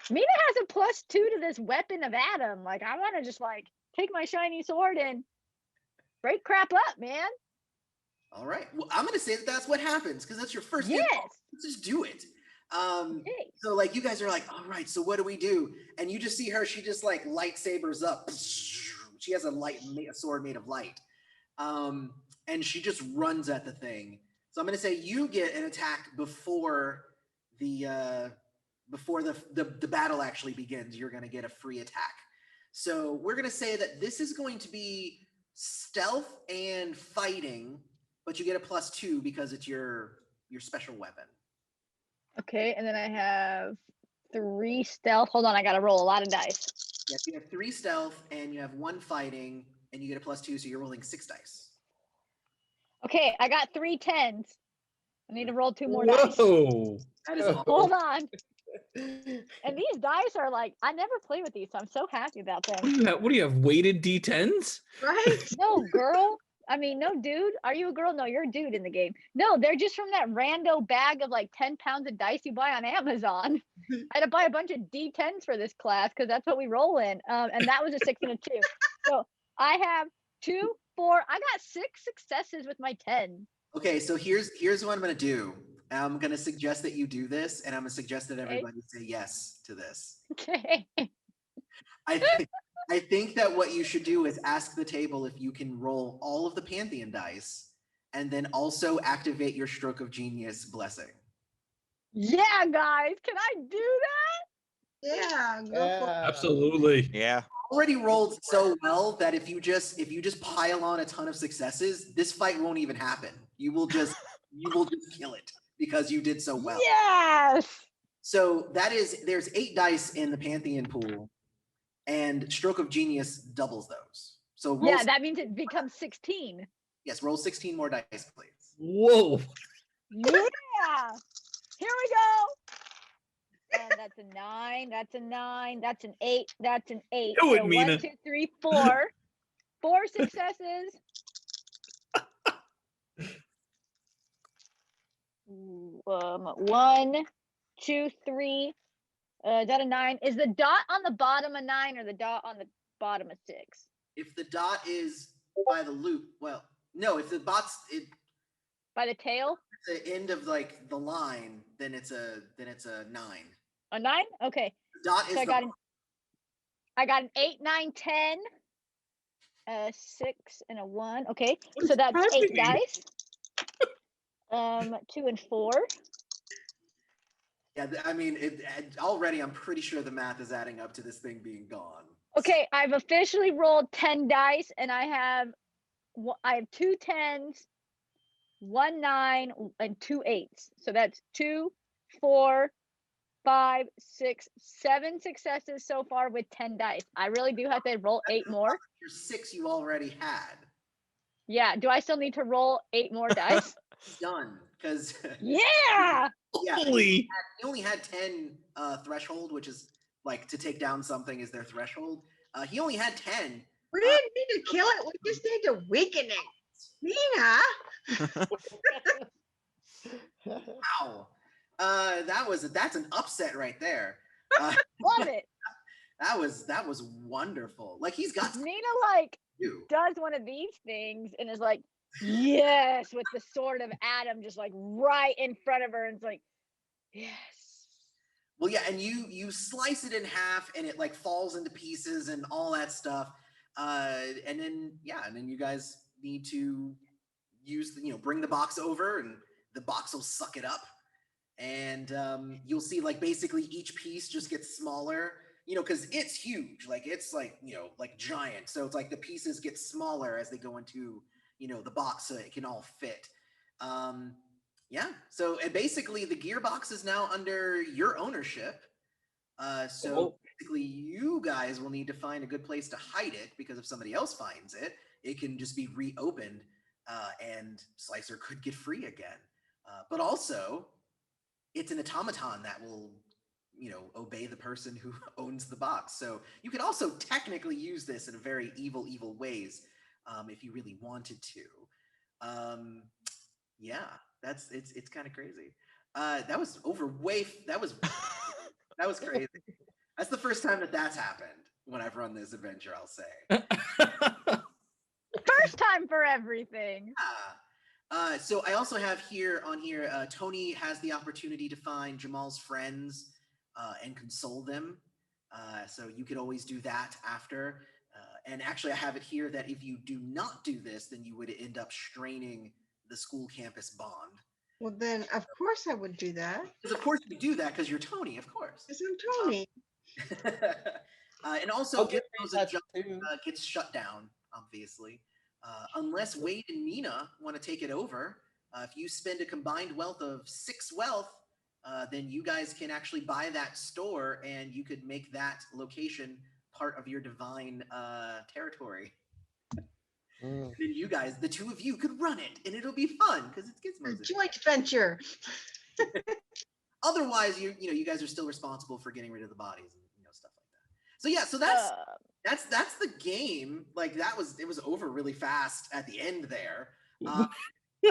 Mina has a +2 to this weapon of Adam. Like, I want to just like take my shiny sword and break crap up, man. All right. Well, I'm gonna say that's what happens because that's your first. Yes. Let's just do it. Okay. So like you guys are like, all right. So what do we do? And you just see her. She just like lightsabers up. She has a sword made of light. And she just runs at the thing. So I'm gonna say you get an attack before the battle actually begins. You're gonna get a free attack. So we're gonna say that this is going to be stealth and fighting, but you get a +2 because it's your your special weapon. Okay, and then I have 3 stealth. Hold on, I gotta roll a lot of dice. Yes, you have 3 stealth and you have 1 fighting, and you get a +2, so you're rolling 6 dice. Okay, I got 3 10s. I need to roll 2 more dice. Whoa. That is Oh. awesome. Hold on. And these dice are like, I never play with these, so I'm so happy about them. What do you have? Weighted D10s? Right? No, girl. I mean, no, dude. Are you a girl? No, you're a dude in the game. No, they're just from that rando bag of like 10 pounds of dice you buy on Amazon. I had to buy a bunch of D10s for this class because that's what we roll in. And that was a 6 and a 2. So I have 2, 4. I got 6 successes with my 10. Okay, so here's what I'm gonna do. I'm gonna suggest that you do this, and I'm gonna suggest that everybody say yes to this. Okay. I think that what you should do is ask the table if you can roll all of the Pantheon dice, and then also activate your Stroke of Genius blessing. Yeah, guys. Can I do that? Yeah, go for it. Absolutely. Yeah. Already rolled so well that if you just pile on a ton of successes, this fight won't even happen. You will just kill it because you did so well. Yes. So there's 8 dice in the Pantheon pool, and Stroke of Genius doubles those. So roll, Yeah, that means it becomes 16. yes, roll 16 more dice, please. Whoa. Yeah. Here we go. That's a 9. That's a 9. That's an 8. That's an 8. Do it, So Mina. 1, 2, 3, 4. 4 successes. 1, 2, 3. Is that a 9? Is the dot on the bottom a 9 or the dot on the bottom a 6? If the dot is by the loop, well, no, if the bot's By the tail? at the end of like the line, then it's a 9. A 9? Okay. The dot is So I got an 8, 9, 10. 6 and a 1. Okay. What So is that's 8 happening? dice. 2 and 4. Yeah, I mean, already I'm pretty sure the math is adding up to this thing being gone. Okay, I've officially rolled 10 dice, and I have 2 10s, 1 9, and 2 8s. So that's 2, 4, 5, 6, 7 successes so far with 10 dice. I really do have to roll 8 more. Your 6 you already had. Yeah. Do I still need to roll 8 more dice? Done, because Yeah. yeah, Holy. he only had 10 threshold, which is like to take down something is their threshold. He only had 10. We didn't need to kill it. We just need to weaken it. Mina. Wow. That's an upset right there. Love it. That was wonderful. Like he's got Nina like you. does one of these things and is like, yes, with the sword of Adam just like right in front of her, and it's like, yes. Well, yeah, and you slice it in half, and it like falls into pieces and all that stuff. And then you guys need to bring the box over, and the box will suck it up, and you'll see like basically each piece just gets smaller. Because it's huge, like it's like like giant. So it's like the pieces get smaller as they go into the box, so it can all fit. Yeah. So and basically the gearbox is now under your ownership. So basically you guys will need to find a good place to hide it, because if somebody else finds it, it can just be reopened, and Slicer could get free again. But also, it's an automaton that will obey the person who owns the box. So you could also technically use this in a very evil ways, if you really wanted to. Yeah, it's kind of crazy. That was that was crazy. That's the first time that's happened when I've run this adventure, I'll say. First time for everything. Yeah. So I also have here, Tony has the opportunity to find Jamal's friends and console them. So you could always do that after. And actually, I have it here that if you do not do this, then you would end up straining the school campus bond. Well, then, of course I would do that. Because of course you do that because you're Tony, of course. Because I'm Tony. And also, I'll get Gizmo's that too. gets shut down, obviously. Unless Wade and Nina want to take it over. If you spend a combined wealth of 6 wealth, then you guys can actually buy that store, and you could make that location part of your divine territory. Mm. Then you guys, the two of you, could run it, and it'll be fun because it's A Gizmo's. joint venture. Otherwise, you guys are still responsible for getting rid of the bodies and stuff like that. So yeah, so that's the game. Like it was over really fast at the end there. But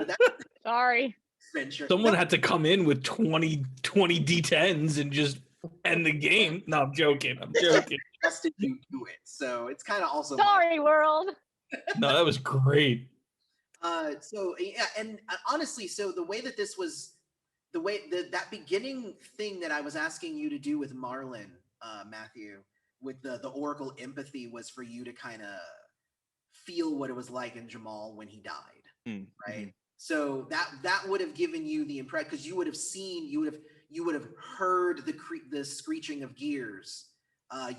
that's Sorry. adventure. Someone had to come in with 20 D10s and just end the game. No, I'm joking. Suggested you do it, so it's kind of also Sorry, world. No, that was great. So yeah, and honestly, so the way that this was, the way that beginning thing that I was asking you to do with Marlon, Matthew, with the Oracle empathy, was for you to kind of feel what it was like in Jamal when he died, right? So that would have given you the impression, because you would have seen, you would have heard the screeching of gears.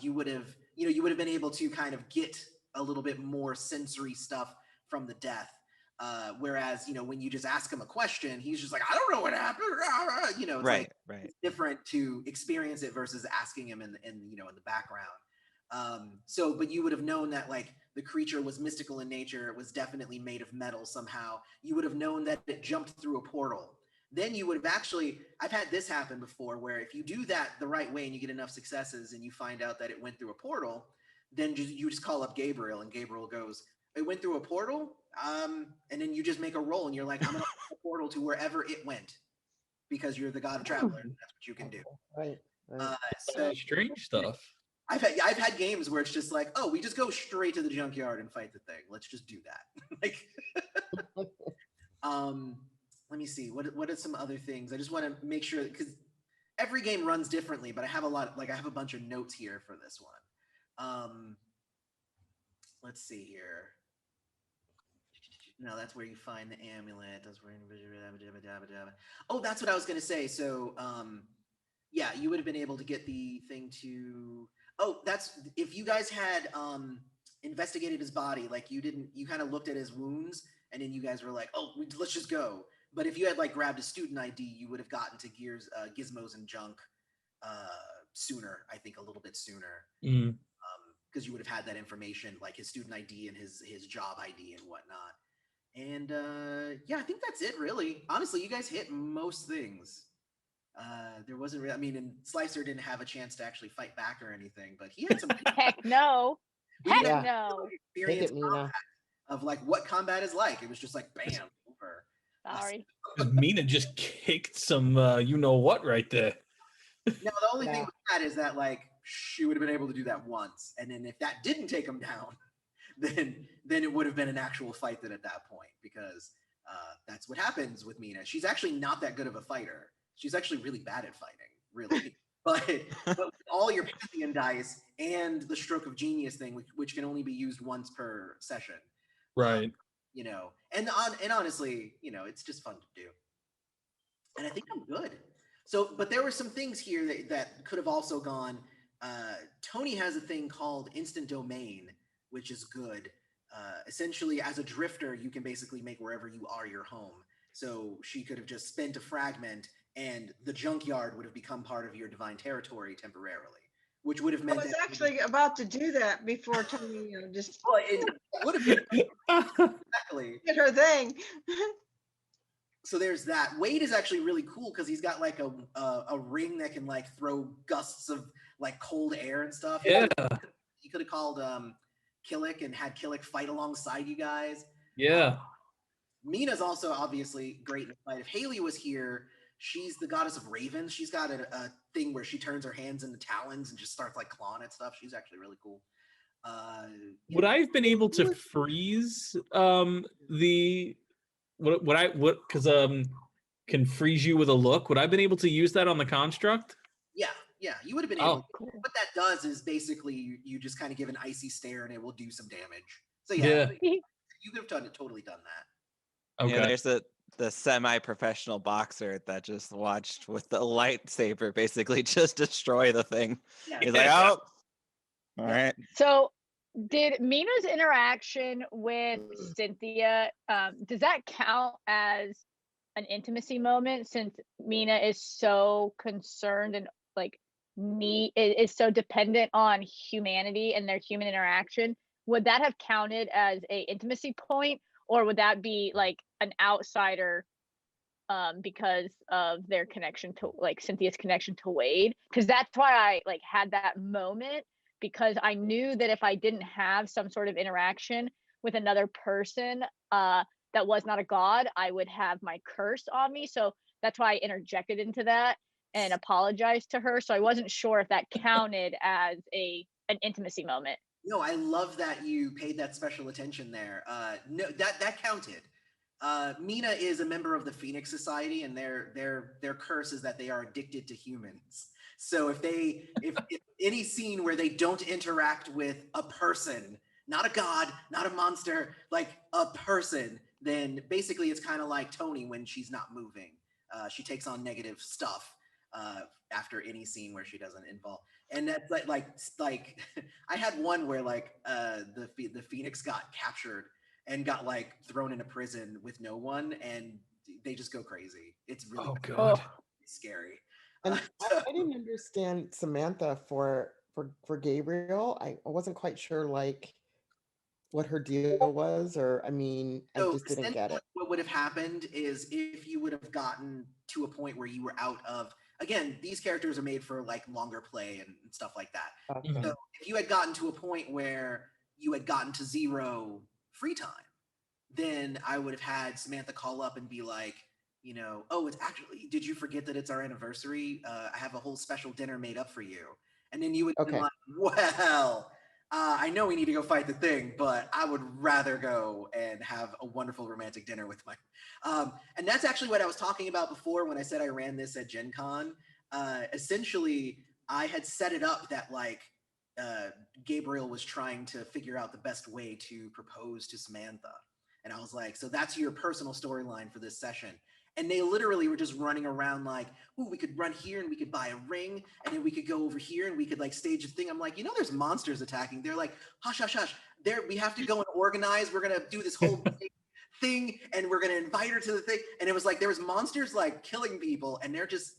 You would have been able to kind of get a little bit more sensory stuff from the death. Whereas, when you just ask him a question, he's just like, I don't know what happened. It's right. It's different to experience it versus asking him in the background. But you would have known that like the creature was mystical in nature. It was definitely made of metal somehow. You would have known that it jumped through a portal. Then you would have I've had this happen before, where if you do that the right way and you get enough successes and you find out that it went through a portal, then you just call up Gabriel, and Gabriel goes, it went through a portal, and then you just make a roll, and you're like, I'm gonna open a portal to wherever it went, because you're the god of travelers. That's what you can do. Right. So Strange stuff. I've had games where it's just like, oh, we just go straight to the junkyard and fight the thing. Let's just do that. Let me see. What are some other things? I just want to make sure, because every game runs differently, but I have I have a bunch of notes here for this one. Let's see here. No, that's where you find the amulet. That's where. Oh, that's what I was gonna say. So, yeah, you would have been able to get the thing to. Oh, that's if you guys had investigated his body. Like you didn't. You kind of looked at his wounds, and then you guys were like, "Oh, let's just go." But if you had like grabbed a student ID, you would have gotten to gizmos and junk sooner. I think a little bit sooner. Because you would have had that information, like his student ID and his job ID and whatnot. And yeah, I think that's it, really. Honestly, you guys hit most things. There wasn't really, I mean, and Slicer didn't have a chance to actually fight back or anything, but he had some Heck no. Heck no. experience of like what combat is like. It was just like bam, over. Sorry. Mina just kicked some you know what right there. Now the only thing with that is that like she would have been able to do that once, and then if that didn't take him down, then it would have been an actual fight at that point, because that's what happens with Mina. She's actually not that good of a fighter. She's actually really bad at fighting, really. but with all your Pantheon dice and the Stroke of Genius thing, which can only be used once per session, right? And honestly, it's just fun to do. And I think I'm good. So, but there were some things here that could have also gone. Tony has a thing called Instant Domain, which is good. Essentially, as a drifter, you can basically make wherever you are your home. So she could have just spent a fragment, and the junkyard would have become part of your divine territory temporarily, which would have meant I was actually about to do that before Tony just well, it would have been exactly did her thing. So there's that. Wade is actually really cool because he's got like a ring that can like throw gusts of like cold air and stuff. Yeah. He could have called Killick and had Killick fight alongside you guys. Yeah. Mina's also obviously great in the fight. If Haley was here, she's the goddess of ravens. She's got a thing where she turns her hands into talons and just starts like clawing at stuff. She's actually really cool. Would I have been able to freeze can freeze you with a look? Would I have been able to use that on the construct? Yeah, you would have been able to. Cool. What that does is basically you just kind of give an icy stare and it will do some damage. So yeah. You could have totally done that. Okay. Yeah, there's the semi-professional boxer that just watched with the lightsaber basically just destroy the thing. Yeah. He's like, oh, all right. So did Mina's interaction with Cynthia, does that count as an intimacy moment, since Mina is so concerned and like is so dependent on humanity and their human interaction. Would that have counted as a intimacy point, or would that be like an outsider because of their connection to like Cynthia's connection to Wade? Because that's why I like had that moment, because I knew that if I didn't have some sort of interaction with another person that was not a god, I would have my curse on me. So that's why I interjected into that and apologized to her. So I wasn't sure if that counted as an intimacy moment. No, I love that you paid that special attention there. No, that counted. Mina is a member of the Phoenix Society, and their curse is that they are addicted to humans. So if any scene where they don't interact with a person, not a god, not a monster, like a person, then basically it's kind of like Tony when she's not moving. She takes on negative stuff after any scene where she doesn't involve. And that's like I had one where like the Phoenix got captured and got like thrown in a prison with no one, and they just go crazy. It's really God. scary. And I didn't understand Samantha for Gabriel. I wasn't quite sure like what her deal was, or I mean, I just didn't get it. What would have happened is if you would have gotten to a point where you were out of, again, these characters are made for like longer play and stuff like that. Okay. So if you had gotten to a point where you had gotten to 0 free time, then I would have had Samantha call up and be like, you know, oh, it's actually, did you forget that it's our anniversary? I have a whole special dinner made up for you. And then you would be like, well, I know we need to go fight the thing, but I would rather go and have a wonderful romantic dinner with my, and that's actually what I was talking about before when I said I ran this at Gen Con. Essentially, I had set it up that like Gabriel was trying to figure out the best way to propose to Samantha. And I was like, so that's your personal storyline for this session. And they literally were just running around like, ooh, we could run here and we could buy a ring, and then we could go over here and we could like stage a thing. I'm like, you know, there's monsters attacking. They're like, hush, hush, hush. We have to go and organize. We're gonna do this whole thing, and we're gonna invite her to the thing. And it was like there was monsters like killing people, and they're just,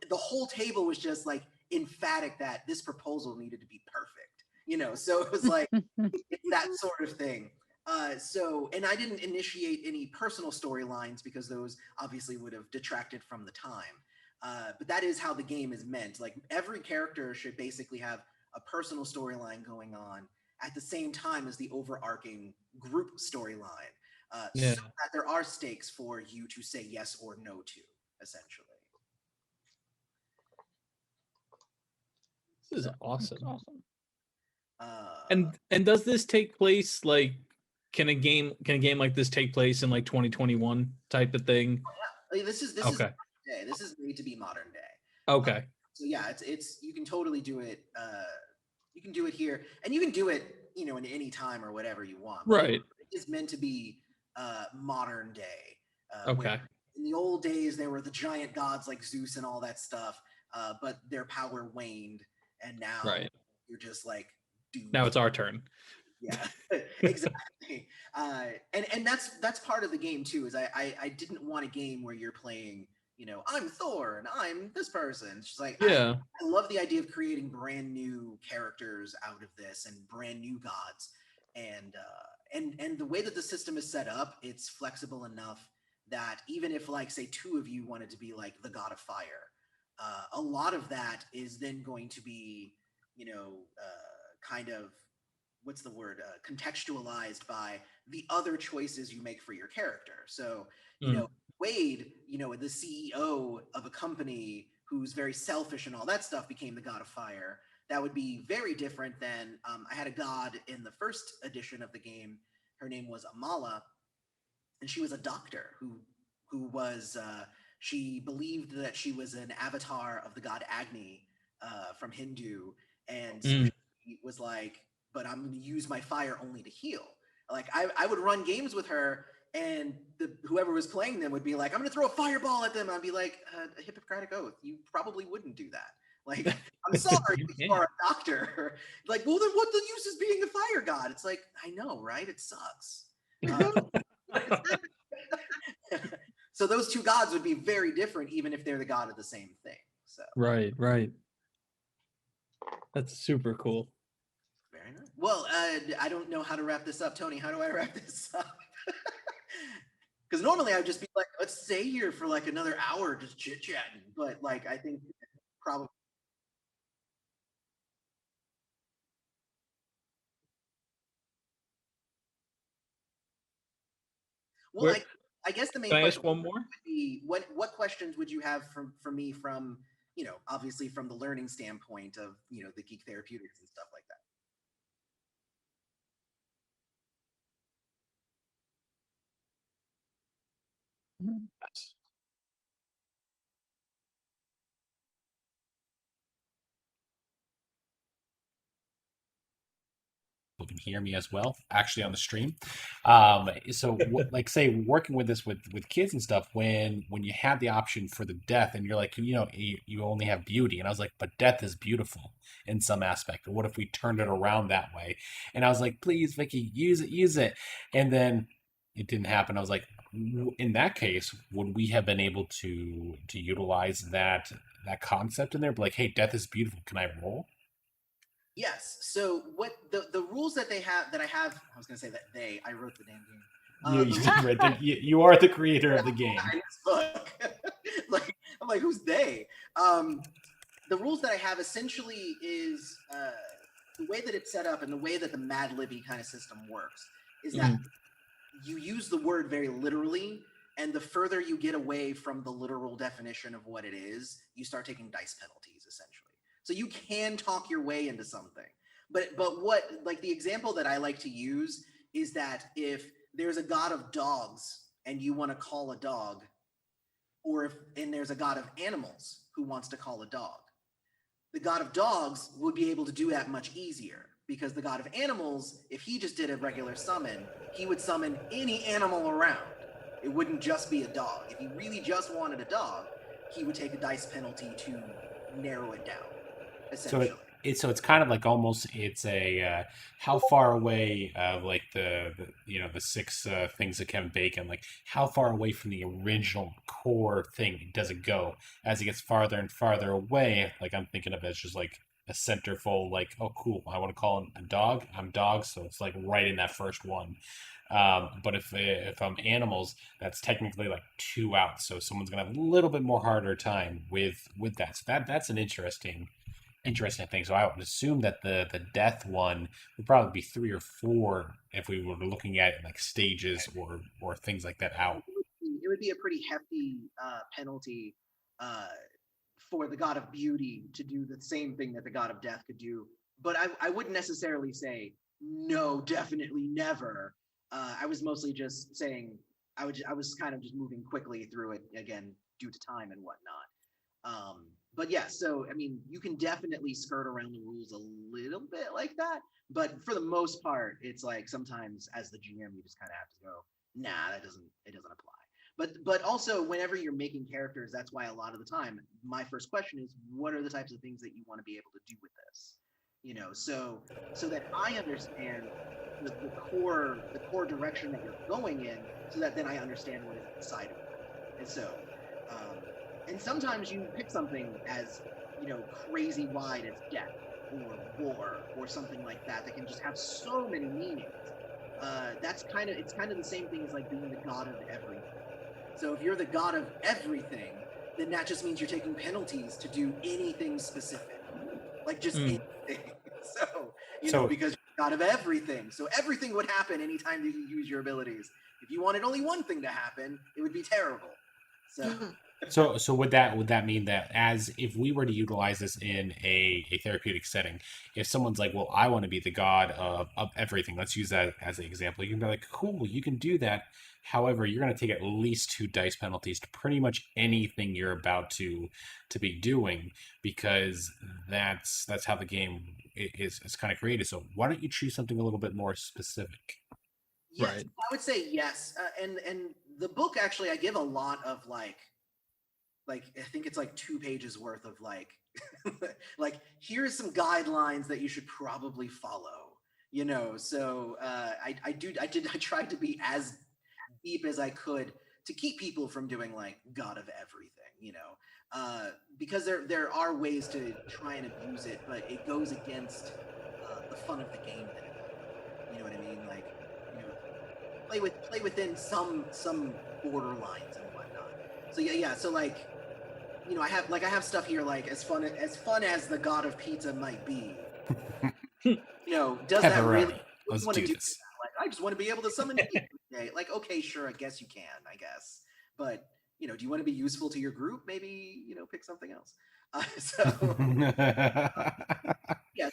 the whole table was just like emphatic that this proposal needed to be perfect. You know, so it was like it's that sort of thing. And I didn't initiate any personal storylines because those obviously would have detracted from the time. But that is how the game is meant. Like every character should basically have a personal storyline going on at the same time as the overarching group storyline, so that there are stakes for you to say yes or no to, essentially. This is awesome. Awesome. And does this take place like, can a game like this take place in like 2021 type of thing? Oh, yeah. This is okay. This is made to be modern day. Okay. So yeah, it's you can totally do it. You can do it here, and you can do it, you know, in any time or whatever you want. Right. It is meant to be modern day. Okay. In the old days, there were the giant gods like Zeus and all that stuff, but their power waned, and now you're just like, dude. Now it's our turn. Yeah, exactly. And that's part of the game too. Is I didn't want a game where you're playing, you know, I'm Thor and I'm this person. It's just like, I love the idea of creating brand new characters out of this and brand new gods. And the way that the system is set up, it's flexible enough that even if like say 2 of you wanted to be like the god of fire, a lot of that is then going to be, you know, kind of, what's the word, contextualized by the other choices you make for your character. So, you know, Wade, you know, the CEO of a company who's very selfish and all that stuff became the god of fire. That would be very different than, I had a god in the first edition of the game. Her name was Amala, and she was a doctor who was, she believed that she was an avatar of the god Agni from Hindu. And so she was like, but I'm going to use my fire only to heal. Like I would run games with her, and whoever was playing them would be like, I'm going to throw a fireball at them. I'd be like, a Hippocratic oath. You probably wouldn't do that. Like, I'm sorry, you are a doctor. Like, well, then what the use is being a fire god? It's like, I know, right? It sucks. So those two gods would be very different, even if they're the god of the same thing. So Right. That's super cool. very nice. Well, I don't know how to wrap this up, Tony. How do I wrap this up? Because normally I'd just be like, let's stay here for like another hour just chit chatting. But like, I think probably. Well, I guess the main Can I question ask one more? would be what questions would you have for me from, obviously from the learning standpoint of, the Geek Therapeutics and stuff like that. Can hear me as well, actually on the stream. So like say working with this with kids and stuff, when you have the option for the death and you're like, you only have beauty, and I was like, but death is beautiful in some aspect. What if we turned it around that way? And I was like, please, Vicky, use it. And then it didn't happen. I was like, in that case, would we have been able to utilize that concept in there? But like, hey, death is beautiful. Can I roll? Yes. So what the rules that I have, I was going to say that I wrote the damn game. You did, right? You are the creator of the game. Book. I'm like, who's they? The rules that I have essentially is the way that it's set up and the way that the Mad Libby kind of system works is that you use the word very literally, and the further you get away from the literal definition of what it is, you start taking dice penalties, essentially. So you can talk your way into something. But what, like, the example that I like to use is that if there's a god of dogs and you want to call a dog, and there's a god of animals who wants to call a dog, the god of dogs would be able to do that much easier, because the god of animals, if he just did a regular summon, he would summon any animal around. It wouldn't just be a dog. If he really just wanted a dog, he would take a dice penalty to narrow it down, essentially. So it's kind of like almost it's a how far away like the 6 things of Kevin Bacon, like how far away from the original core thing does it go? As it gets farther and farther away, like I'm thinking of it as just like a centerfold, like, oh cool, I want to call him a dog, I'm dog, so it's like right in that first one. But if I'm animals, that's technically like 2 outs, so someone's gonna have a little bit more harder time with that. So that's an interesting thing. So I would assume that the death one would probably be 3 or 4 if we were looking at it like stages or things like that out. It would be a pretty hefty penalty for the god of beauty to do the same thing that the god of death could do. But I wouldn't necessarily say no, definitely never. I was mostly just saying I was kind of just moving quickly through it, again, due to time and whatnot. But yeah, so I mean, you can definitely skirt around the rules a little bit like that, but for the most part, it's like sometimes as the GM, you just kind of have to go, nah, it doesn't apply. But also, whenever you're making characters, that's why a lot of the time, my first question is, what are the types of things that you want to be able to do with this? So that I understand the core direction that you're going in, so that then I understand what is inside of it. And so. And sometimes you pick something as, crazy wide as death or war or something like that can just have so many meanings. It's kind of the same thing as like being the god of everything. So if you're the god of everything, then that just means you're taking penalties to do anything specific, like just anything. So because you're the god of everything, so everything would happen anytime that you use your abilities. If you wanted only one thing to happen, it would be terrible. So would that mean that as if we were to utilize this in a therapeutic setting, if someone's like, well, I want to be the god of everything, let's use that as an example, you can be like, cool, you can do that. However, you're going to take at least 2 dice penalties to pretty much anything you're about to be doing, because that's how the game is kind of created. So why don't you choose something a little bit more specific? Yes, Right. I would say yes. And the book, actually, I give a lot of like I think it's like 2 pages worth of like here's some guidelines that you should probably follow, so I tried to be as deep as I could to keep people from doing like God of everything, because there are ways to try and abuse it, but it goes against the fun of the game. You know what I mean? Like, play within some borderlines and whatnot. So yeah. So like, I have stuff here like as fun as the God of Pizza might be. Does that really? Let's do this. Like, I just want to be able to summon pizza today. Like, okay, sure, I guess you can. I guess, but do you want to be useful to your group? Maybe pick something else. Yeah.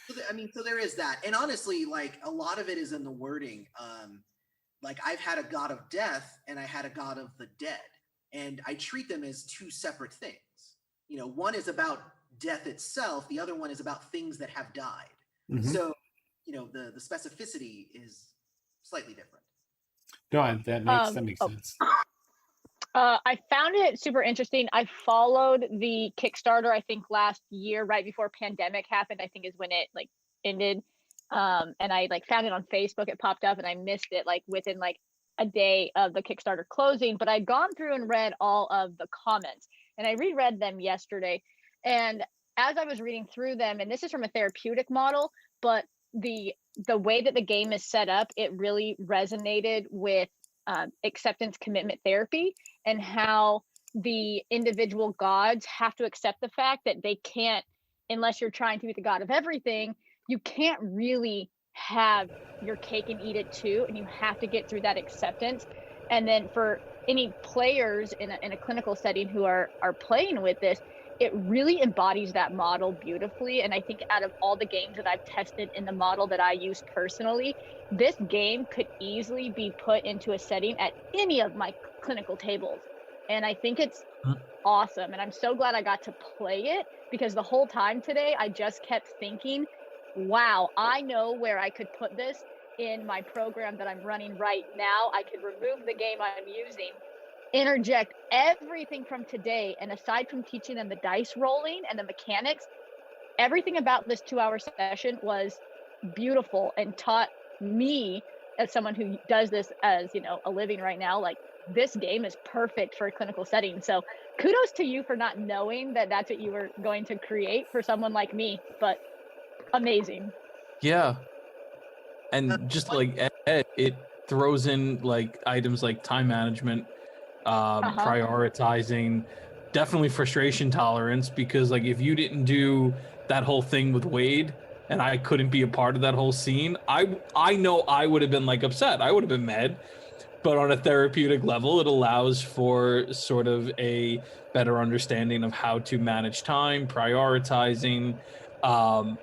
So there is that, and honestly, like a lot of it is in the wording. Like I've had a God of Death and I had a God of the Dead, and I treat them as two separate things. One is about death itself. The other one is about things that have died. Mm-hmm. So, the specificity is slightly different. No, that makes sense. I found it super interesting. I followed the Kickstarter, I think last year, right before pandemic happened, I think is when it like ended. And I like found it on Facebook, it popped up and I missed it like within like a day of the Kickstarter closing, but I'd gone through and read all of the comments and I reread them yesterday. And as I was reading through them, and this is from a therapeutic model, but the way that the game is set up, it really resonated with acceptance commitment therapy and how the individual gods have to accept the fact that they can't, unless you're trying to be the god of everything, you can't really have your cake and eat it too, and you have to get through that acceptance. And then for any players in a clinical setting who are playing with this, it really embodies that model beautifully. And I think out of all the games that I've tested in the model that I use personally, this game could easily be put into a setting at any of my clinical tables. And I think it's awesome. And I'm so glad I got to play it, because the whole time today, I just kept thinking, wow, I know where I could put this in my program that I'm running right now. I could remove the game I'm using, interject everything from today, and aside from teaching them the dice rolling and the mechanics, everything about this 2-hour session was beautiful and taught me, as someone who does this as a living right now, like this game is perfect for a clinical setting. So kudos to you for not knowing that that's what you were going to create for someone like me, but amazing. Yeah. And just like Ed, it throws in like items like time management, prioritizing, definitely frustration tolerance, because like if you didn't do that whole thing with Wade and I couldn't be a part of that whole scene, I know I would have been like upset. I would have been mad. But on a therapeutic level, it allows for sort of a better understanding of how to manage time, prioritizing, a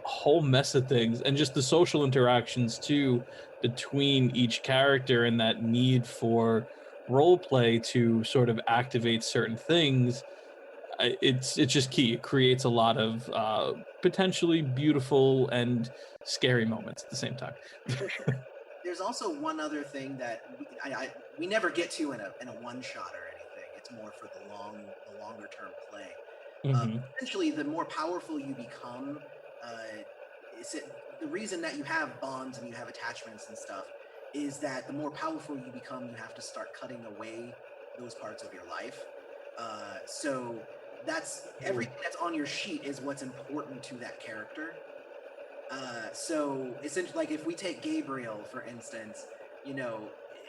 whole mess of things, and just the social interactions too between each character and that need for role play to sort of activate certain things. It's just key. It creates a lot of potentially beautiful and scary moments at the same time. For sure. There's also one other thing that we never get to in a one shot or anything. It's more for the longer term play. Essentially, the more powerful you become, the reason that you have bonds and you have attachments and stuff is that the more powerful you become, you have to start cutting away those parts of your life. So that's everything that's on your sheet is what's important to that character. So essentially, like if we take Gabriel, for instance,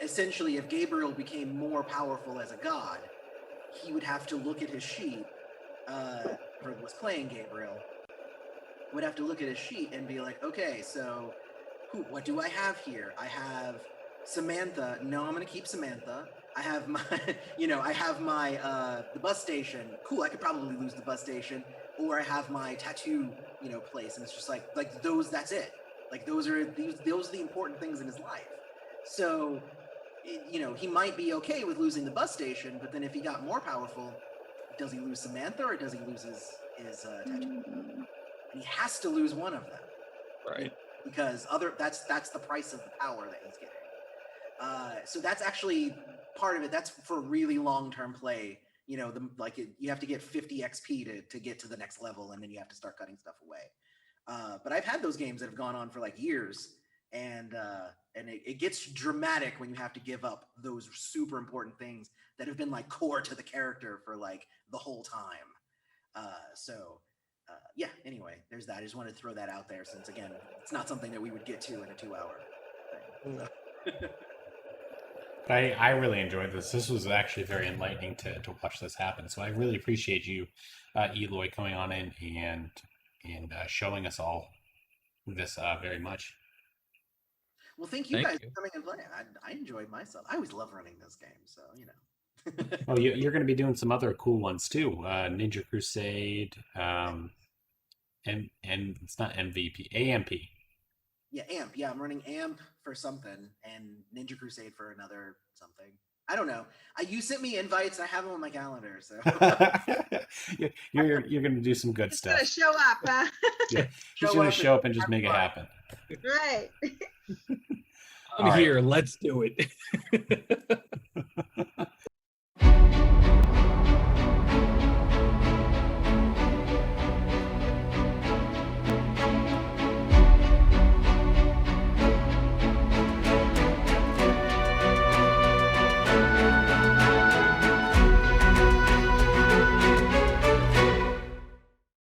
essentially if Gabriel became more powerful as a god, he would have to look at his sheet, or was playing Gabriel, would have to look at his sheet and be like, okay, so what do I have here? I have Samantha. No, I'm going to keep Samantha. I have my, the bus station. Cool, I could probably lose the bus station. Or I have my tattoo, place. And it's just like those, that's it. Like those are the important things in his life. So, he might be okay with losing the bus station, but then if he got more powerful, does he lose Samantha or does he lose his tattoo? And he has to lose one of them. Right. Because that's the price of the power that he's getting. So that's actually part of it. That's for really long-term play. You have to get 50 XP to get to the next level, and then you have to start cutting stuff away. But I've had those games that have gone on for like years, and it gets dramatic when you have to give up those super important things that have been like core to the character for like the whole time. Yeah, anyway, there's that. I just wanted to throw that out there since, again, it's not something that we would get to in a 2-hour thing. So. I really enjoyed this. This was actually very enlightening to watch this happen. So I really appreciate you, Eloy, coming on in and showing us all this very much. Well, thank you Thank guys you. for coming and playing. I enjoyed myself. I always love running this game, so you know. Oh, you're going to be doing some other cool ones too. Ninja Crusade, and it's not MVP, AMP. Yeah, AMP. Yeah, I'm running AMP for something and Ninja Crusade for another something. I don't know. You sent me invites. I have them on my calendar, so you're going to do some good Just stuff. gonna show up, huh? Yeah, he's going to show up and just make it happen. Right. I'm All right. here. Let's do it.